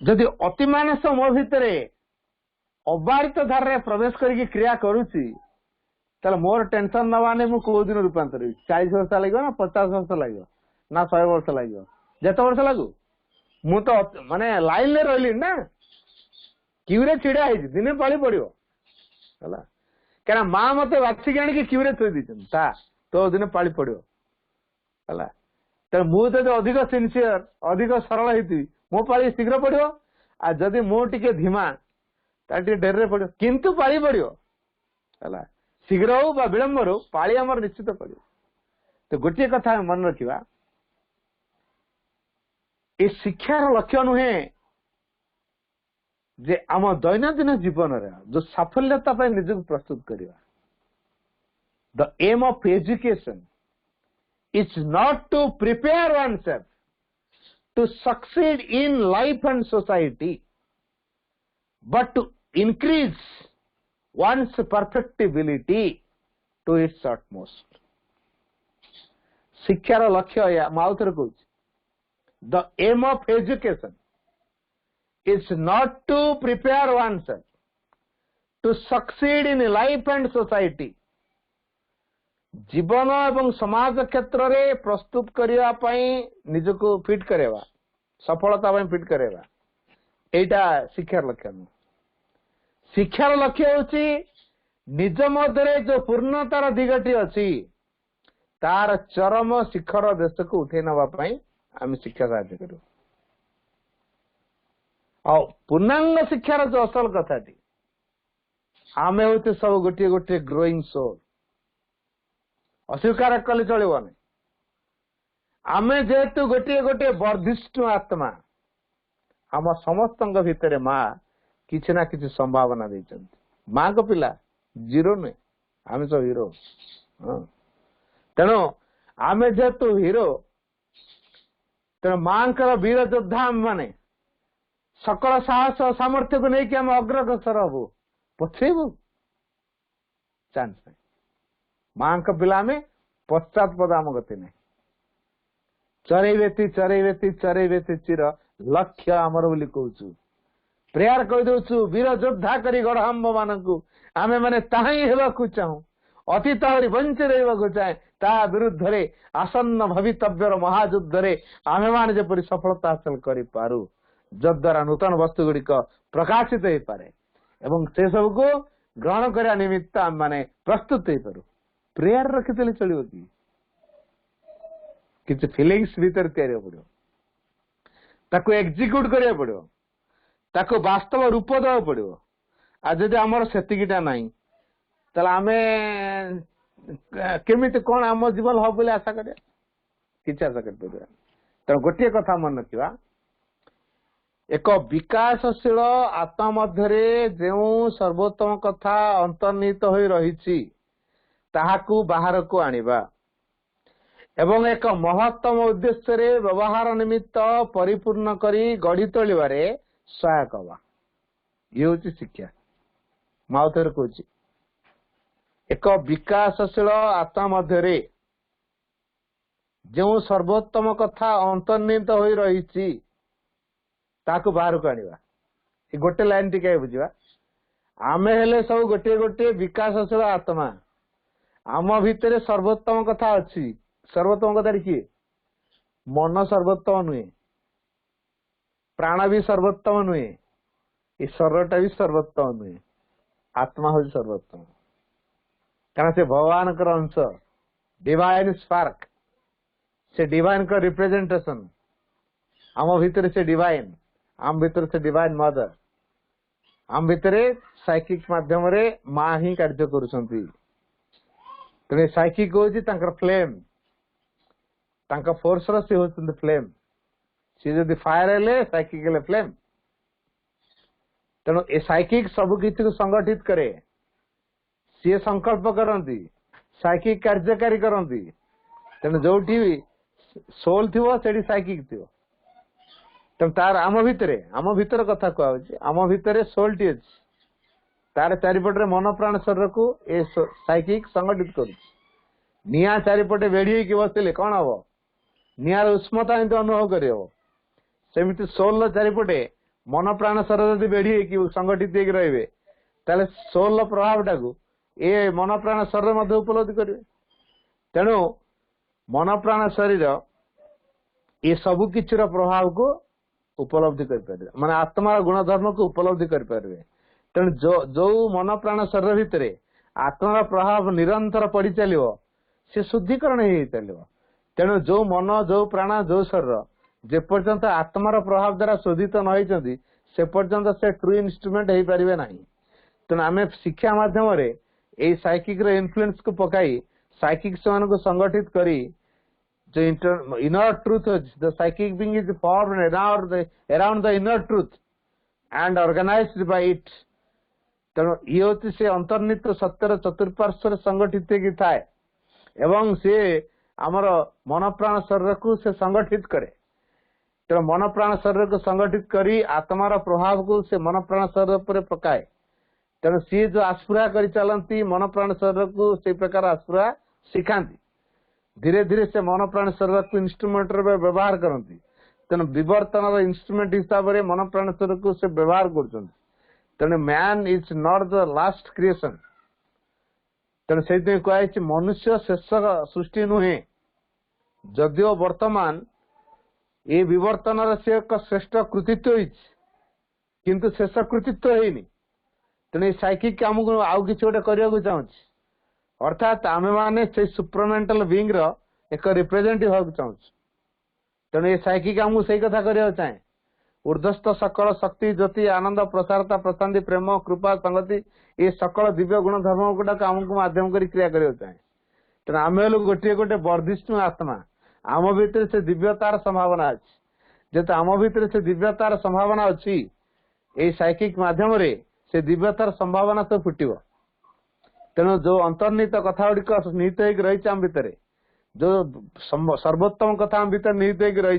[SPEAKER 2] जदि अतिमानस मो भीतर अबारित धारा प्रवेश करके क्रिया करुच्ची मोर टेंशन नवा नहीं कौ दिन रूपांतर 40 वर्ष लगे ना 50 वर्ष लगे ना 100 वर्ष लगे जिते वर्ष लगू मु तो माने लाइन में रही ना क्यूरे छिड़ा है दिने पाली पड़ो क्या माँ मत बाछिक आनिक क्यूरे थोई दी तो दिन पाली पड़ो है मुझे अधिक सिनसीयर अधिक सरल होती मो पाली शीघ्र पड़ो आ जदि मु टे धीमा डेरे पड़ो किंतु पाली पड़ो है शीघ्र हो विलंब रो पाली आमर निश्चित पड़ो तो गोटे कथा मन रखा ये शिक्षार लक्ष्य नुहे जे आम दैनंदिन जीवन जो साफल्यता निजक प्रस्तुत करवा the aim of education is not to prepare oneself to succeed in life and society but to increase one's perfectibility to its utmost शिक्षार लक्ष्य या माउथर कहूँ the aim of education is not to prepare oneself to succeed in life and society जीवन एवं समाज क्षेत्र रे प्रस्तुत करिया पई निजको फिट करेवा सफलता पई फिट करेवा एटा शिक्षार लक्ष्य न शिक्षार लक्ष्य होची निज मध्यरे जो पूर्णतार दिगटी अछि तार चरम शिखर देश को उठे नवा पई आम शिक्षा साहाय्य करू और पूर्णांग शिक्षार जो असल कथा आम हूँ सब गोटे गोटे ग्रोइंग सोल अस्वीकार कले चलो आम जेहेतु गोटे गोटे वर्धिष्ठ आत्मा आम समस्त भितर माँ किसी ना किसी संभावना देते माँ को पिला जीरो नुहे आम सब हीरो तेणु आम जेहेतु हीरो तेणु माँ वीर योद्धा माने सकल साहस सामर्थ्य को लेकिन आम अग्रसर हबू पछेबू चांस नहीं माँ का पिला में पश्चात पद आम गति नहीं चरैबेती चिर लक्ष्य आमर बोली कहूँ प्रेयर कर दौचु वीर योद्धा करी गढ़ मान आमे माने ताही हेबाकू चाहू अतीत बंची रहा चाहे ता विरुद्ध रे आसन्न भवितव्यर महायुद्ध आमे माने जेपरि सफलता हासिल करि पारू जद्वारा नूतन वस्तु गुड़िक प्रकाशित हो पारे एवं से सब को ग्रहण करने निमित्त आम माने प्रस्तुत हो पारू प्रेयर रखिले चलो कि फिलिंग्स भीतर तैयारी पड़ो ताको एग्जीक्यूट करिया पड़ो ताको वास्तव रूप देवा पड़ो आ जदि आमर सेतिकिटा नहीं ताले आमे केमिति कोन आम जीवन हो बोले आशा करिया किछ आशा कर परिया त गोटे कथा मन रखिबा एक विकासशील आत्मा मध्यरे जो सर्वोत्तम कथा अंतर्निहित हो रही ताहाकू बाहर को आनिबा एवं एक महत्तम उद्देश्य रे व्यवहार निमित्त परिपूर्ण करी गढ़ी तोलिबारे सहायक हवा ये हूँ शिक्षा माउथर कहूँ एक विकासशील आत्मा मध्य जो सर्वोत्तम कथा अंतर्निहित हो रही बाहर को आनिबा गोटे लाइन टिके बुझा आमे हेले सब गोटे गोटे विकासशील आत्मा आम भितर सर्वोत्तम कथा अच्छी सर्वोत्तम कथा किए मन सर्वोत्तम नुहे प्राण भी सर्वोत्तम नुहे ईश्वरटा भी सर्वोत्तम नुहे आत्मा हूँ सर्वोत्तम कारण से भगवान अंश डिवाइन स्पार्क से डिवाइन का रिप्रेजेंटेशन आम भितर से डिवाइन आम भितर से डिवाइन मदर आम भितर साइकिक माध्यम रे माँ ही कार्य करुछंती तेने साइकिक होची तांकर फ्लेम तांका फोर्स रो से होचंती फ्लेम सी जदी फायर हेले साइकिक हेले फ्लेम तेणु ए साइकिक सब किसी को संगठित करे सी संकल्प करती साइकिक कार्यकारी करती तेणु जोठी सोल थी से साइकिक थी तेणु तार आम भितर कथा कहूँ आम भितर सोल टी अच्छी तार चारिपटे मन प्राण शरीर को ए साइकिक संगठित कर निया चारिपटे बेढ़ी बसले कौन हम निआर उष्मता एमती अनुभव करमती सोल चारिपटे मन प्राण शरीर जब बेढ़ी संगठित रे ताले सोल प्रभाव टाक ए मन प्राण शरीर मध्य उपलब्धि करेंगे तेणु मन प्राण शरीर ये सबु किसी प्रभाव को उपलब्धि कर माने आत्मार गुणधर्म को उपलब्धि करें तेणु जो मन प्राण शरीर भितर आत्मार प्रभाव निरंतर पड़ चलो सी शुद्धिकरण हो चलो तेणु जो मन जो प्राण जो शरीर जेपर्यंत आत्मार प्रभाव द्वारा शोधित न होती से पर्यंत से ट्रू इन्स्ट्रुमेंट हो पारे ना तेणु आम शिक्षा मध्यम यही साइकिक इन्फ्लुएंस को पकाई साइकिक से संगठित करी जो inner truth the psychic being is formed around the inner truth and organised by it तेणु ये हूँ से अंतर्निहित सत्यर चतुर्पार्श्व संगठित की थाए एवं सी आमर मन प्राण शरीर को से संगठित करे तेणु मन प्राण शरीर को संगठित करी आत्मार प्रभाव को से मन प्राण शरीर पर पकाए तेणु सी जो आस्पुरा कर चलती मन प्राण शरीर को से प्रकार आस्पुरा शिखाती धीरे धीरे से मन प्राण शरीर को इन्स्ट्रुमेंट व्यवहार करती तेणु विवर्तन इन्स्ट्रुमेंट हिसाब से मन प्राण शरीर को से व्यवहार कर तेणु man is not the last creation तेणु से कहुई मनुष्य शेष सृष्टि नुहे जदिओ वर्तमान ये विवर्तन से एक श्रेष्ठ कृतित्व किंतु शेष कृतित्व है तेणु साइकिक आमको आउ कि गोटे करने चाहूँ अर्थात आम मैंने से सुपरमेंटल बीइंग एक रिप्रेजेंटेटिव होगा चाहूँ तेणु ये साइकिक आमको सही कथा करने चाहे ऊर्धस्थ सकल शक्ति ज्योति आनंद प्रसारता प्रशांति प्रेम कृपा संगति ये सकल दिव्य गुण धर्म गुड़ाक आमको माध्यम कर क्रिया करने चाहे तेणु आम हेलु गोटे गोटे वर्धिष्णु आत्मा आम भितर से दिव्यतार संभावना अच्छी जेहेतु आम भितर से दिव्यतार संभावना अच्छी ये साइकिक माध्यम से दिव्यतार संभावना सब फुटब तेणु जो अंतर्निहित कथा गुड़िक निहित रही आम भितर जो सर्वोत्तम कथा आम भितर निहित रही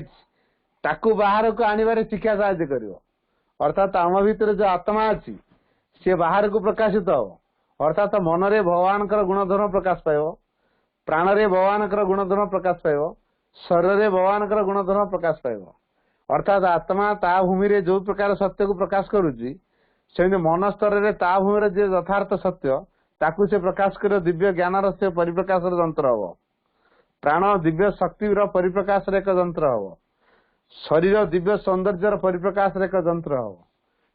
[SPEAKER 2] ताकू बाहर को आनिबारे शिक्षा साहाय्य करिवो अर्थात आम भितर जो आत्मा अच्छी सी बाहर को प्रकाशित हो अर्थात मन रे भगवान गुणधर्म प्रकाश पाइब प्राण रे भगवान गुणधर्म प्रकाश पाइब शरीर रे भगवान गुणधर्म प्रकाश पाइब अर्थात आत्मा ता भूमि रे जो प्रकार सत्य को प्रकाश करुची से मन स्तर रे ता भूमि रे जे यथार्थ सत्य ताकू से प्रकाश कर दिव्य ज्ञान से परिप्रकाश यंत्र हम प्राण दिव्य शक्ति परिप्रकाश एक यंत्र हम शरीर दिव्य सौंदर्य परिप्रकाश एक यंत्र हम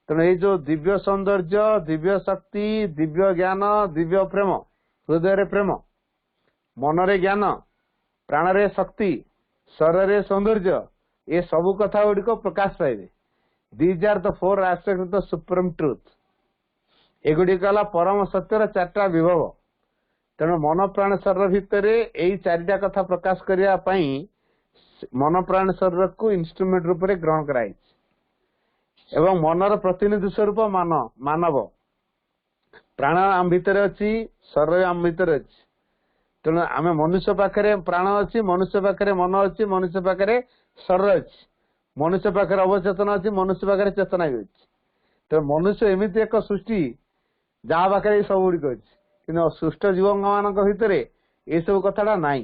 [SPEAKER 2] तेणु ये जो दिव्य सौंदर्य दिव्य शक्ति दिव्य ज्ञान दिव्य प्रेम हृदय प्रेम मन रे ज्ञान प्राण रे शक्ति शरीर रे सौंदर्य ये सबू कथा गुड़िक प्रकाश पाइबे these are the four aspect of the supreme truth एगुड़िक परम सत्यर चार्टा विभव तेणु मन प्राण शरीर भितर यही चारिटा कथा प्रकाश करने मन प्राण शरीर को इंस्ट्रूमेंट रूप में ग्रहण कराई एवं मनर प्रतिनिधि स्वरूप मानव प्राण आम भितर अच्छी शरीर आम भितर अच्छी तेणु आम मनुष्य पाखे प्राण अच्छी मनुष्य पाखे मन अच्छी मनुष्य पाखे शरीर अच्छी मनुष्य पाखे अवचेतन अच्छी मनुष्य पाखे चेतना भी अच्छी तेणु मनुष्य एमती एक सृष्टि जहाँ पाखे सब गुड़िक अच्छी कि सुष्ट जीव मान भितर ये सब कथाटा नाई।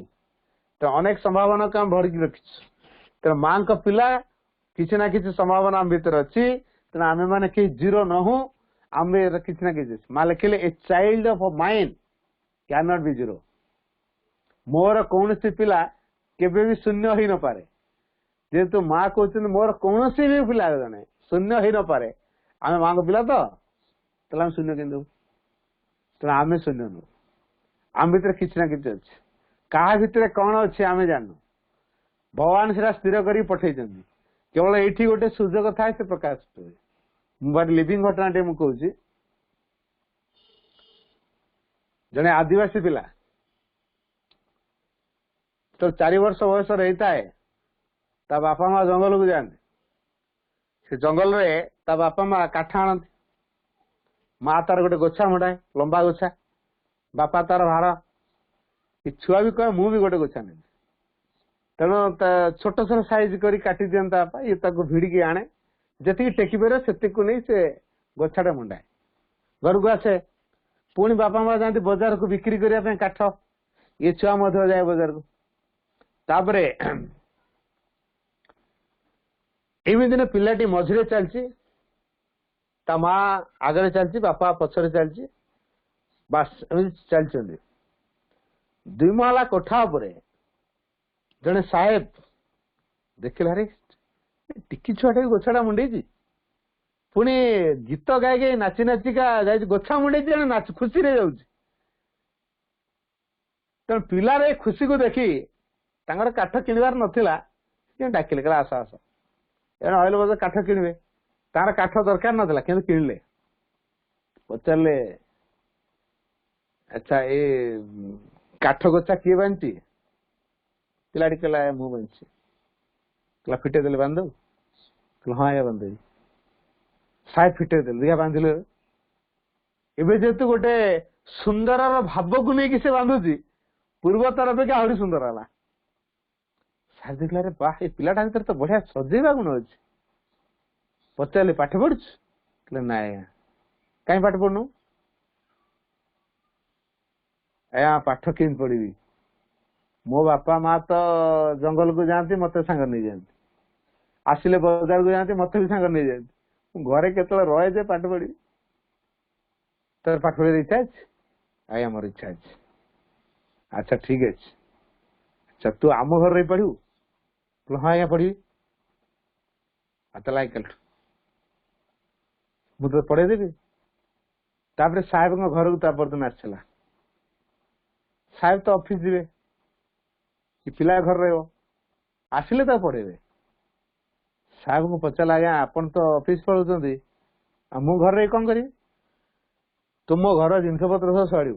[SPEAKER 2] तो अनेक संभावना को भरिक रखी। तो माँ का पिला किसी ना किसी संभावना आम भीतर अच्छी। तो आम मैंने कहीं जीरो न हो आम किसी ना किसी माँ लिखिले a child of mind can not be zero. मोर कौन सी पिला केबे भी शून्य ही न पारे। जेहेतु माँ कहते मोर कौन सी भी पिला जने शून्य ही न पारे। आम माँ को पिला तो आम शून्य के तो आम शून्य नु आम भीतर किसी ना किसी अच्छे। क्या भितर कौन अच्छे आम जानू भगवान से स्थिर कर पठे केवल ये गोटे सुजोग थाए से प्रकाश हुए। लिविंग घटना मुझे कहूँ जने आदिवासी पिला तो 4 वर्ष बयस रहता है ता बापा माँ जंगल को जाते। से जंगल रे ता बापा माँ काठ आणती। माँ तार गोटे गोछा मुंडाए लंबा गोछा। बापा तार भार छुआ भी कहे मुझे गोटे गोछा नहीं। तेणु छोट छोट साइज कर काटी दिंता बापा ये भिड़िकी आने जी टेकी पारे से नहीं से गोछाटे मुंडाए घर को आसे। पुणी बापा माँ जाती बजार को बिक्री करने काठ ये छुआ जाए बजार को। तापरे एमती ने पिलाटी मझे चलती ता माँ आगे चलती बापा पछरे चलती बास चलती। 2 महला कोठा उपरे जड़े साहेब देखिले अरे टिकी छुआटे गोछाटा मुंडे पुणी गीत गाई गाई नाची नाचिका जा गोछा मुंडे नाच खुशी रे जाऊँ। तेणु पिलार खुशी को देखी काठ किणवार नाला डाकिले कहला आस आस एने अल बजार काठ किणवे तार काठ दरकार नाला कि किणले पचारे अच्छा ये काठ गोछा किए बांधी पिलाटी कहला मु बांधी कहला फिटे देले बांध कहला हाँ या बांधे साहे फिटे देले या बांधिले। एबे जेतु गोटे सुंदर भाव को नहीं से बांधुची पूर्वतर अपेक्षा आहरी सुंदर है। साहे देखला रे बा ये पिलाटा भीतर तो बढ़िया सजेवा गुण अच्छे। पचारे पाठ पढ़ु कहले ना कहीं पाठ पढ़नु आया पाठ कि पढ़ी मो बापा माँ तो जंगल को जाती मत सांग नहीं जाती आसिले बजार को जाती मत भी सांग नहीं जाती घरे केतले रहे जे पाठ पढ़ी तर पाठ पढ़ी इच्छा अच्छे आया मोर इच्छा अच्छे। अच्छा ठीक है अच्छा तू आम घर रही पढ़ू हाँ आज्ञा पढ़ी लाई कल मुझे पढ़े देवी। तापर साहेब घर को तापर दिन आसला साहेब तो ऑफिस जीवे पिला घर रहो आसिले तो पढ़ेबे। साहेब को पचारा आज्ञा आपन तो ऑफिस पढ़ुंट मु घर रही कौन करी तुम मो घर जिनस पत्र सब सड़ू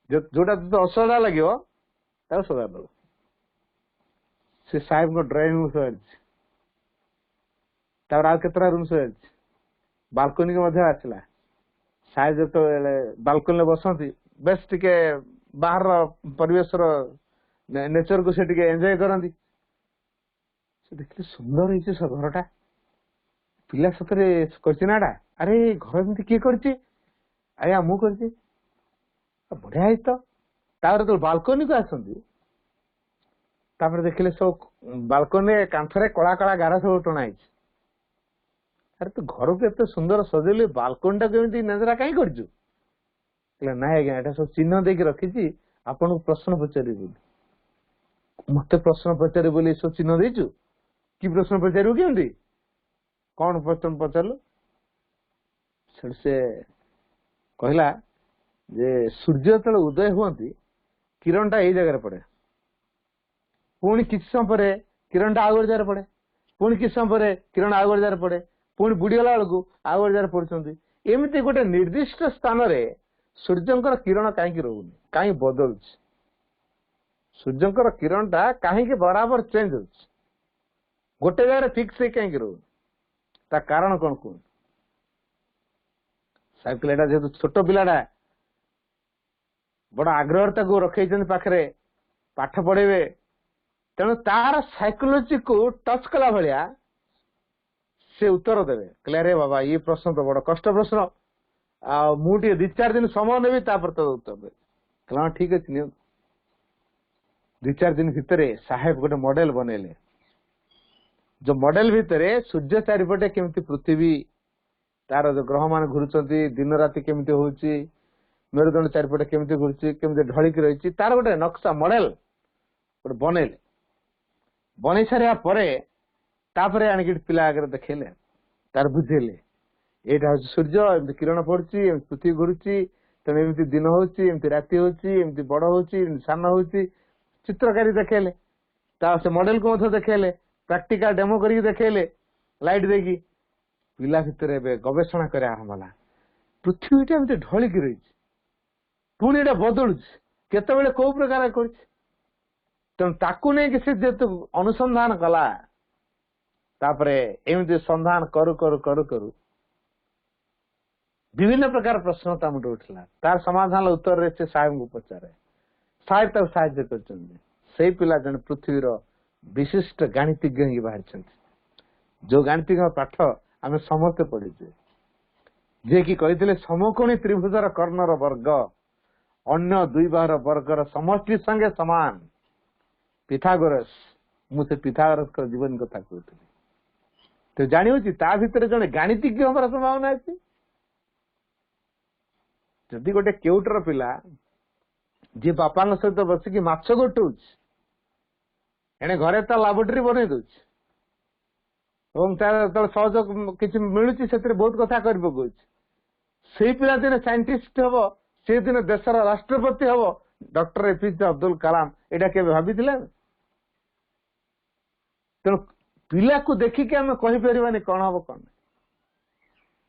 [SPEAKER 2] जोटा तुझे असुविधा लगे सजा दो। से साहेब को ड्राइंग रूम सजाई आउ केतरा रूम सजाई बालकोनी के मध्य आसला। साहेब जो बालकोनी बसती बेस टिके बाहर परिवेश नेचर को से एंजॉय करती देखिए सुंदर है घरटा पिला सतरे करना अरे घर एमती किए कर मु कर बढ़िया है तो बालकोनी को आसती देखिले सब बालकोनी कांथरे कला कला गार सब टणाई। अरे तू घर को एत सुंदर सजेलु बालकोनी टाक नजरा कहीं कर ना आज्ञा एटा सब चिन्ह देके रखी आपन को प्रश्न पचारि मत प्रश्न पचारि बोली सब चिन्ह देचु कि प्रश्न पचारू केमती कौन प्रश्न पचारू से कहला जे सूर्य तले उदय हुअंती किरणटा एई जगह पड़े पुणी किसी समय पर किरणटा आउ गोटे जगह पड़े पुणी किसी समय पर किरण आउ गोटे जगह पड़े पुणी बुड़ीगला बेलू आउ गोटे जगह पड़ुंट एमती गोटे निर्दिष्ट स्थान रे सूर्यंकर किरण कहीं रोनी कहीं बदल सूर्यंकर किरणटा कहीं बराबर चेंज हो गोटे जगह फिक्स कहीं रोनी ता कारण कौन कौन साइकिल जेहतु छोट पिलाटा बड़ आग्रह रखे पाखे पाठ पढ़ेबे तेणु तार साइकोलोजी को टच कला भाया से उत्तर देवे कहले अरे बाबा ये प्रश्न तो बड़ कष्ट प्रश्न मुझे 2-4 दिन समय नेबी तापर तो उत्तर कहला ठीक अच्छे नि 2-4 दिन भितर साहेब गोटे मॉडल बनैले जो मॉडल भितर सूर्य चारिपटे केमती पृथ्वी तार जो ग्रह मान घुरुचंती दिन राति केमती होउची मेरुदंड चारिपटे केमती घुरुची केमती ढलिक रही तार गोटे नक्शा मॉडल गोटे बनैले बनै सारा परे तापरे आनिक पिला आगे देखेले तार बुझेले एटा हूँ सूर्य एमती किरण पड़ुची पृथ्वी घुरुची तेणु एमती दिन होउची एमती राति होउची एमती बड़ होउची एमती सान होउची चित्रकारी देखेले ता से मॉडल को मधे देखेले प्रैक्टिकल डेमो करके देखेले लाइट देकी पिला भितर गवेषणा करे आरंभ होला पृथ्वीटा एमती ढलिक रही पुणी एटा बदलुच केतेबेले को प्रकार कर तेणु ताकू नहीं कि से जेतु अनुसंधान कला तापरे एमती संधान करू करू करू करू विभिन्न प्रकार प्रश्न तामुटे उठला तार समाधान उत्तर रे से साहेब को पचारे साहेब तक साहाय्य कर पिला जन पृथ्वीर विशिष्ट गणितज्ञ ही बाहर जो गणितज्ञ पाठ आम समस्ते पढ़ीचे जे कि कहते समकोणी त्रिभुजर कर्णर वर्ग अन्य दुई बाहर वर्गर समष्टि संगे समान पिथागोरस मुझे पिथागोरस का जीवन कथा कहती तो जानी होची ता भितर जने गणितज्ञ हमारा संभावना है जदि गोटे केउटर पिला जी बापा सहित बसिकी माछ गोटौच एने घरे ता लाबोरेटरी बनै दउछ एवं तार सहयोग किछि मिलुछि सेतिर बहुत कथा कर पकौछ सेही पिला दिने साइंटिस्ट हबो से दिन देशर राष्ट्रपति हबो डॉक्टर एपीजे अब्दुल कलाम एटा के भाबिथिले तेणु पिला को देखिके आम कहि परिबानी कोन हबो कोन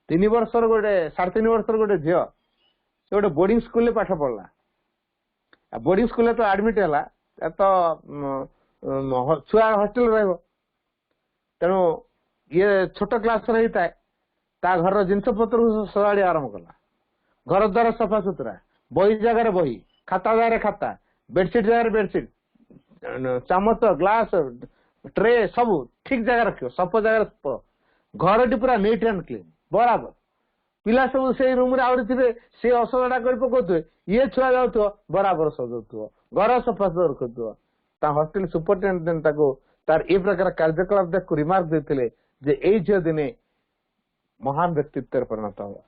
[SPEAKER 2] 3 वर्षर गोटे 3.5 वर्षर गोटे झियो से गोटे बोर्डिंग स्कूल पाठ पढ़ला बोर्डिंग स्कूल तो एडमिट है तो छुआ हॉस्टल रही तेणु ये छोट क्लास रही था ता घर जिनस पत्र सजाड़ी आरंभ कला घर द्वार सफा सुतरा बही जगार बही खाता जगह खाता बेडसीट जगह बेडसीट चामच ग्लास ट्रे सब ठीक जगह रखियो सफ जगह घर टी पूरा नीट एंड क्लीन बराबर पिला सब से रूम रे आउरी थिबे से असजडा कर पकोथुए ये छुआ जाउथो बराबर सजौथो घर सफा सुतरा रखुथो ता हॉस्टल सुपरिटेंडेंट ताको तार ए प्रकार कार्यकलाप देखो रिमार्क देथिले जे एई जे दिने महान व्यक्तित्व परिणत हो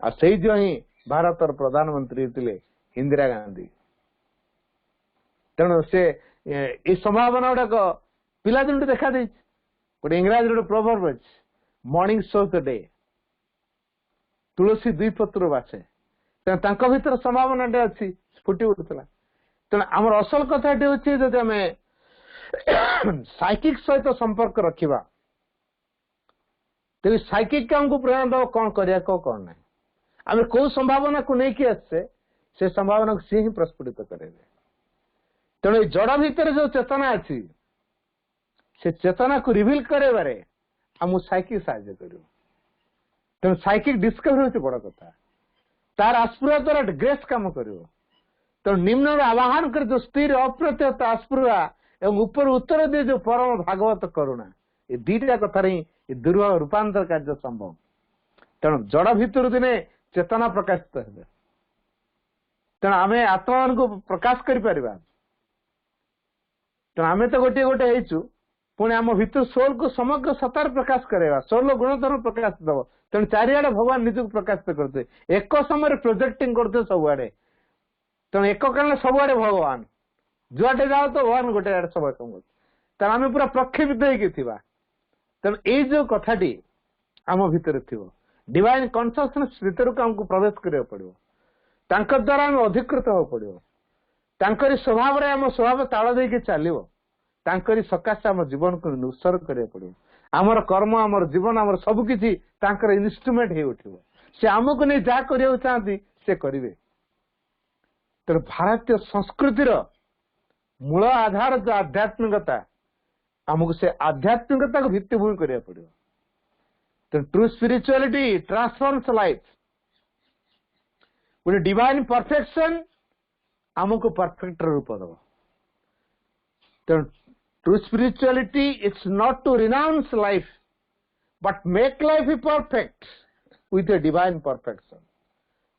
[SPEAKER 2] आ सेई जो ही भारतर प्रधानमंत्री थिले इंदिरा गांधी तेणु से ए संभावना गुड़ाक पिला दिन देखा दे गोटे इंग्राजी गोटे प्रोवर्ब अछि मॉर्निंग शो द डे तुलसी 2 पत्र बासे तेणु तांको भीतर संभावना अच्छी फुटी उठुला तेणु आमर असल कथाटी हूँ जदि आम साइकिक सहित संपर्क रखा तेज साइकिक आमको प्रेरणा दब कौन करिया कौन ना आम कौ संभावना को लेकिन आसचे से संभावना को सी ही प्रस्फुटित करेंगे तेणु जड़ भितर जो चेतना अच्छी से चेतना को रिविल करे आम साइकिक साहाय्य कर तेणु साइकिक डिस्कवरी हूँ बड़ कथा तार आस्पुरा द्वारा ग्रेस काम कर तेणु निम्न आवाहन कर जो स्थिर अप्रत्यत आस्पुरा एवं ऊपर उत्तर दिए जो परम भागवत करुणा ये दीटा कथार ही दुर्भाव रूपांतर कार्य संभव तेणु जड़ भितर दिने चेतना प्रकाशित हे तेणु आम आत्मा मान को प्रकाश कर आम तो गोटे गोटे पुणी आम भितर सोल को समग्र सतार प्रकाश करेगा सोल गुणधर्म प्रकाश दब तेणु चारिआडे भगवान निजक प्रकाशित करते एक समय प्रोजेक्टिंग करते सबुआडे तेणु एक कारण सबुआडे भगवान जुआटे जाओ तो भगवान गोटे आड़े सब तेणु आम पूरा प्रक्षेपित होगा तेणु ये जो कथाटी आम भितर थी डिवाइन कन्सियसनेस भितर को आमको प्रवेश करा पड़ो द्वारा आम अधिकृत हो पड़ो तांकरी स्वभाव रे आम स्वभाव ताल देके चलो तांकरी सकाशे आम जीवन को उत्सर्ग करा पड़ो आमर कर्म आमर जीवन आमर सबकि इन्स्ट्रुमेंट हो उठो से आमको नहीं जहाँ करने चाहती से करेंगे तेणु भारतीय संस्कृतिर मूल आधार जो आध्यात्मिकता आमको से आध्यात्मिकता को भित्तिभूमि करा पड़ो तो ट्रू स्पिरिचुअलिटी ट्रांसफॉर्म्स लाइफ गोटे डिवाइन परफेक्शन आमको परफेक्ट रूप दब तेणु true spirituality it's not to renounce life but make life perfect with a divine perfection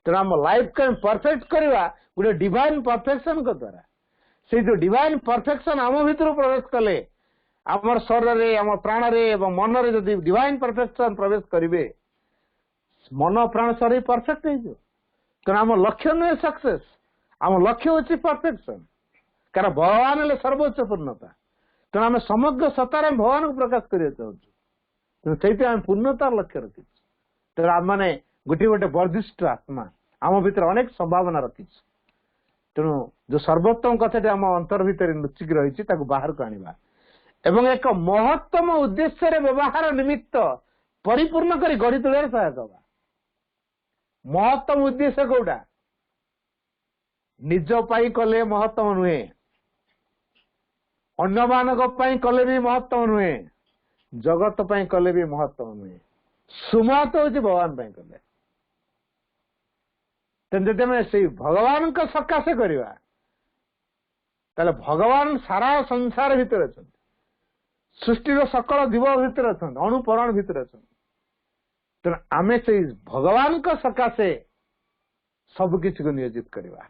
[SPEAKER 2] तेणु आम लाइफ को परफेक्ट करवा गोटे डिवाइन परफेक्शन द्वारा से जो डिवाइन परफेक्शन आम भीतर प्रवेश कले आम शरीर आम प्राण एवं मन रे जदि डिवाइन परफेक्शन प्रवेश करेंगे मन प्राण शरीर परफेक्ट हो तेणु आम लक्ष्य नुहे सक्सेस आम लक्ष्य हूँ परफेक्शन कारण भगवान हेले सर्वोच्च पूर्णता तेणु आम समग्र सत्तार भगवान को प्रकाश करने चाहूँ तेणु से पूर्णतार लक्ष्य रखी तेणु आम मैंने गोटे गोटे वर्धिष्ठ आत्मा आम भीतर अनेक संभावना रखी तेणु जो सर्वोत्तम कथा आम अंतर भितर लुचिक रही बाहर को आनिबा एवं एक महत्तम उद्देश्य व्यवहार निमित्त परिपूर्ण कर गढ़ी तोड़ सहायक हवा महत्तम उद्देश्य कौटा निज पाई कले महत्तम नुहे अन्य मानक कले भी महत्तम नुहे जगत पाई कले भी महत्तम नुहे सुमहत हूँ भगवान पाई कले जब आम से भगवान सकाशे करवा ताले भगवान सारा संसार भितर अच्छा सृष्टि सकल जीव भितर अच्छा अणुपरण भितर अच्छा तेणु आम से भगवान सकाशे सबकि को नियोजित करवा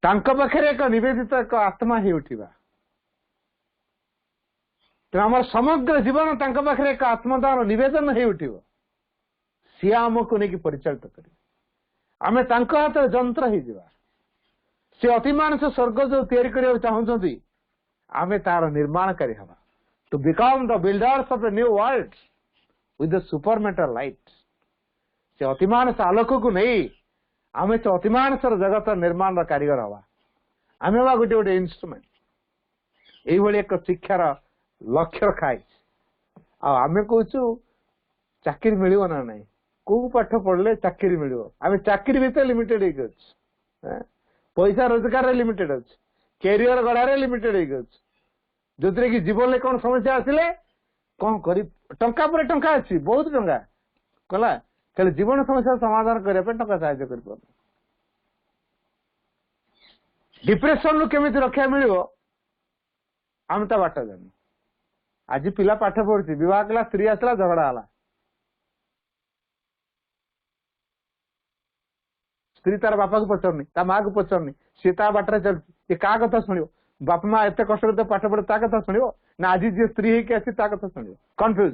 [SPEAKER 2] पाखे एक निवेदित एक आत्मा ही उठा तेणु आम समग्र जीवन पाखे एक आत्मदान निवेदन हो उठो सी आमको नहीं परिचालित कर आम हाथ जंत्र हो सी अतिमान से स्वर्ग जो या चाहते आम तार निर्माणकारी हवा to become the builders of the new world with the supermental light से अतिमान से आलोक को नहीं आम से अतिमान सर जगत निर्माण कारीगर हवा आम हवा गोटे गोटे इन्स्ट्रुमेंट यही एक शिक्षार लक्ष्य रखाई आम कहूँ चाकरी मिल ना ना को पाठ पढ़ले चाकरी मिल आम चाकरी भीतर लिमिटेड पैसा रोजगार लिमिटेड अच्छे कैरियर गढ़ार लिमिटेड जो कि जीवन में कौन समस्या आसिले कौन कर टंका पर टंका अच्छी बहुत टंका कला खाली जीवन समस्या समाधान करने टंका साहाय्य कर डिप्रेशन रु केमी रक्षा मिल आम ता बाट जानी आज पिला पाठ पढ़ी विवाह कला स्त्री आसला झगड़ा है स्त्री तार बापा को पचारनी ता माँ को पचारनी सी ता बाटर चलती क्या कथा शुणव बापा माँ एत कष्ट करते पाठ पढ़े ता कथा शुणव ना आज जी स्त्री होगी आसी ता कथा शुणव कन्फ्यूज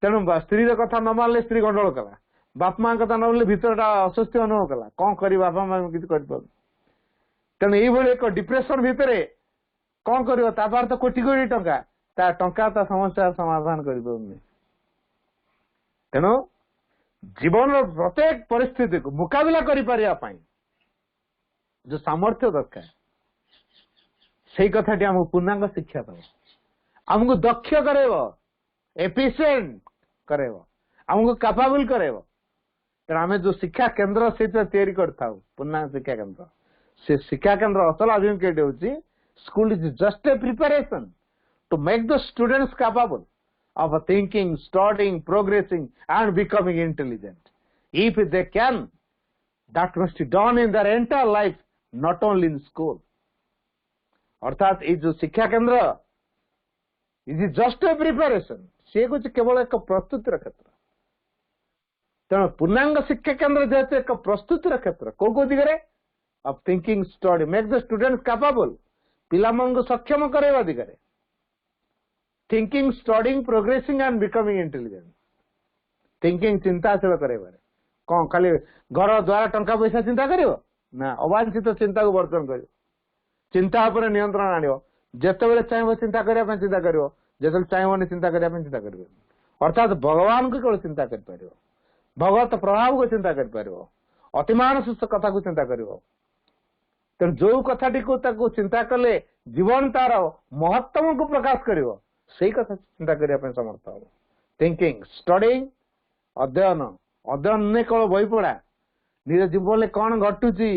[SPEAKER 2] तेणु स्त्री कथा न मानले स्त्री गंडल कला बापा माँ कथा न भीतर अस्वस्थ अनुभव कला कौन कर बापा माँ किसी कर तेणु ये एक डिप्रेशन भितर कौन कर तो कोटी कोटी टंका ता टंका ता समस्या समाधान कर तेणु जीवन प्रत्येक परिस्थिति को मुकाबला करें जो सामर्थ्य दरकार से कथाटी आमको पूर्णांग शिक्षा दब आमको दक्ष करेव एफिशिएंट करेव आमको कैपेबल करेव तेणु आम जो शिक्षा केन्द्र से तैयारी करता पूर्णांग शिक्षा केन्द्र से शिक्षा केन्द्र असल अभिमुख्य हूँ school is just a preparation to make the students capable of thinking, studying, progressing and becoming intelligent. If they can, that must be done in their entire life, not only in school. अर्थात ये जो शिक्षा केंद्र is just a preparation से कुछ केवल एक प्रस्तुतिर क्षेत्र तेणु पूर्णांग शिक्षा केंद्र जेहेतु एक प्रस्तुतिर क्षेत्र कौ दिगरे of thinking study make the students capable पिला को सक्षम करवा दिगरे thinking studying progressing and becoming intelligent thinking चिंताशील करेबारे कौन खाली घर द्वारा टंका पैसा चिंता करिवो ना अवांछित चिंता को वर्तन करिवो चिंता उपर नियंत्रण आनिवो जेतेबेले चाहबो चिंता करिया पे चिंता करिवो जेतेबेले चाहबोनी चिंता करिया पे चिंता करिवो अर्थात भगवान को केवल चिंता कर पारिवो भगवत प्रभाव को चिंता कर पारिवो अतिमानस कथा को चिंता करिवो तो जो कथाटी को ताको चिंता कले जीवन तार महत्तम को प्रकाश करिवो सही कथा चिंता करने समर्थ हम थिंकिंग स्टडिंग अध्ययन अध्ययन नहीं केवल बही पढ़ा निज जीवन में कौन घटुची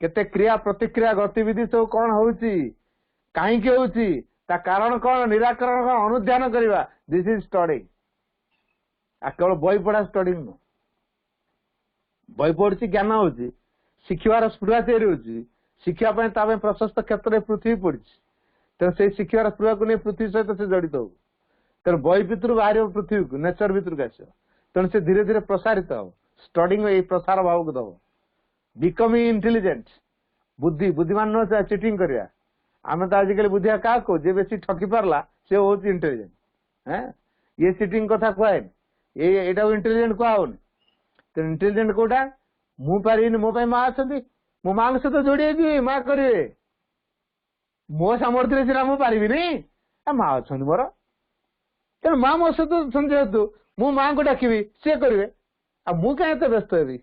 [SPEAKER 2] केते क्रिया प्रतिक्रिया गतिविधि सब कौन हो कहीं कारण कौन निराकरण कौन अनुध्यान करवा दिस इज स्टडिंग आ केवल बही पढ़ा स्टडिंग नु बही पढ़ी ज्ञान हो शिखार स्पृहा तैयारी हो शिक्षा प्रशस्त क्षेत्र में पृथ्वी पड़ी तेणु से शिक्षार स्पृहा को नहीं पृथ्वी सहित से जड़ित हो तेणु बही भितर बाहर पृथ्वी को नेचर भितर को आस तेणु से धीरे धीरे प्रसारित हो स्टडिंग ये प्रसार भाव को दब बिकमिंग इंटेलिजेंट बुद्धि बुद्धिमान न चिटिंग करिया आम तो आजिकल बुद्धिया क्या को जे बेसी ठकी पारला से हूँ इंटेलिजेंट हैं ये चिटिंग कथा कहए ये इंटेलिजेंट कहन तो इंटेलिजेंट कोटा मु पारि मो माँ अच्छा मो माँ सहित जोड़ी माँ करेंगे मो सामर्थ्य सीना मु पारि माँ अच्छा मोर तेणु माँ मो सहित जेहेतु मु माँ को डाकबी सी करेंगे आ मु कहीं व्यस्त हेबी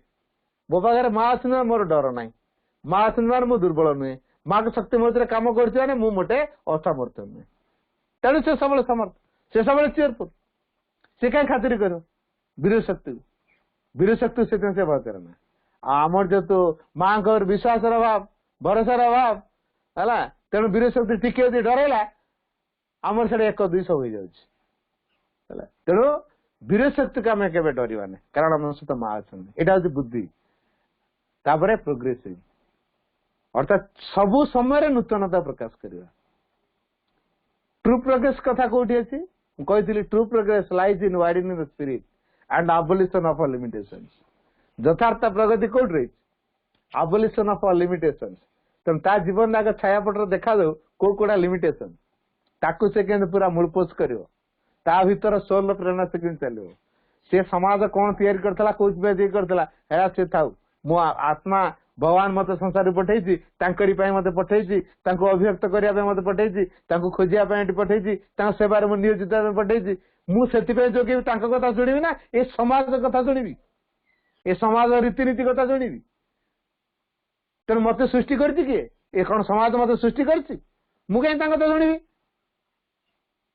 [SPEAKER 2] मो पाखे माँ अच्छी मोर डर ना माँ अच्छी मु दुर्बल नुहे माँ को शक्ति मत कम कर मोटे असामर्थ्य नुहे तेणु से सब समर्थ से सब चेयरफुल से कहीं खातिर कर वीर शक्ति से भय करे आमर जेतु माँ को विश्वास अभाव भरोसार अभाव है तेणु वीर शक्ति टिके डरला आमर से 1-200 हो जाए तेणु वीर शक्ति को आम के डरवानी कारण आम सहित माँ अच्छा यहाँ हूँ बुद्धि तापर प्रोग्रेसिव अर्थात सबु समय नूतनता प्रकाश करवा ट्रू प्रोग्रेस कथा कौटी अच्छी कही true progress lies in widening the spirit and abolition of all limitations यथार्थ प्रगति कौट रही अबोलिशन ऑफ ऑल लिमिटेशंस तेणु ता जीवन आगे छायापट देखा दो कोड़ा लिमिटेशन ताकू से पूरा मूलपोष कर भीतर सोल प्रेरणा से चलो सी समाज कौन तैयारी करता कौन से था मो आत्मा भगवान मत संसार पठे मत पठे अभिव्यक्त करने मत पठे खोजा पठे सेवार नियोजित पठे मुझे जोगे कथा शुणी ना ये समाज कथा शुणी ये समाज रीतिनीति कथा शुणी तेणु मत सृष्टि किए कौन समाज मत सृष्टि कर कथा शुणी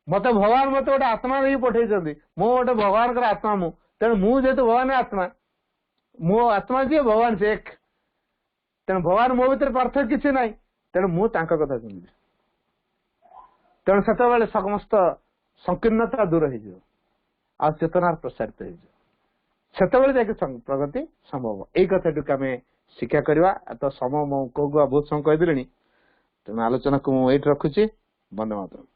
[SPEAKER 2] मत भगवान मत गोटे आत्मा नहीं पठे मो गोटे भगवान आत्मा मु तेणु मुझे भगवान आत्मा मो आत्मा जी भगवान से एक तेणु भगवान मो भीतर पार्थक्य किसी ना तेणु मु कथा शुणी तेणु से समस्त संकीर्णता दूर हो चेतनार प्रसारित हो प्रगति संभव यही कथा आम शिक्षा करवा तो समय बहुत समय कहीदेली तेणु आलोचना को मुझे रखुची। वंदे मातरम।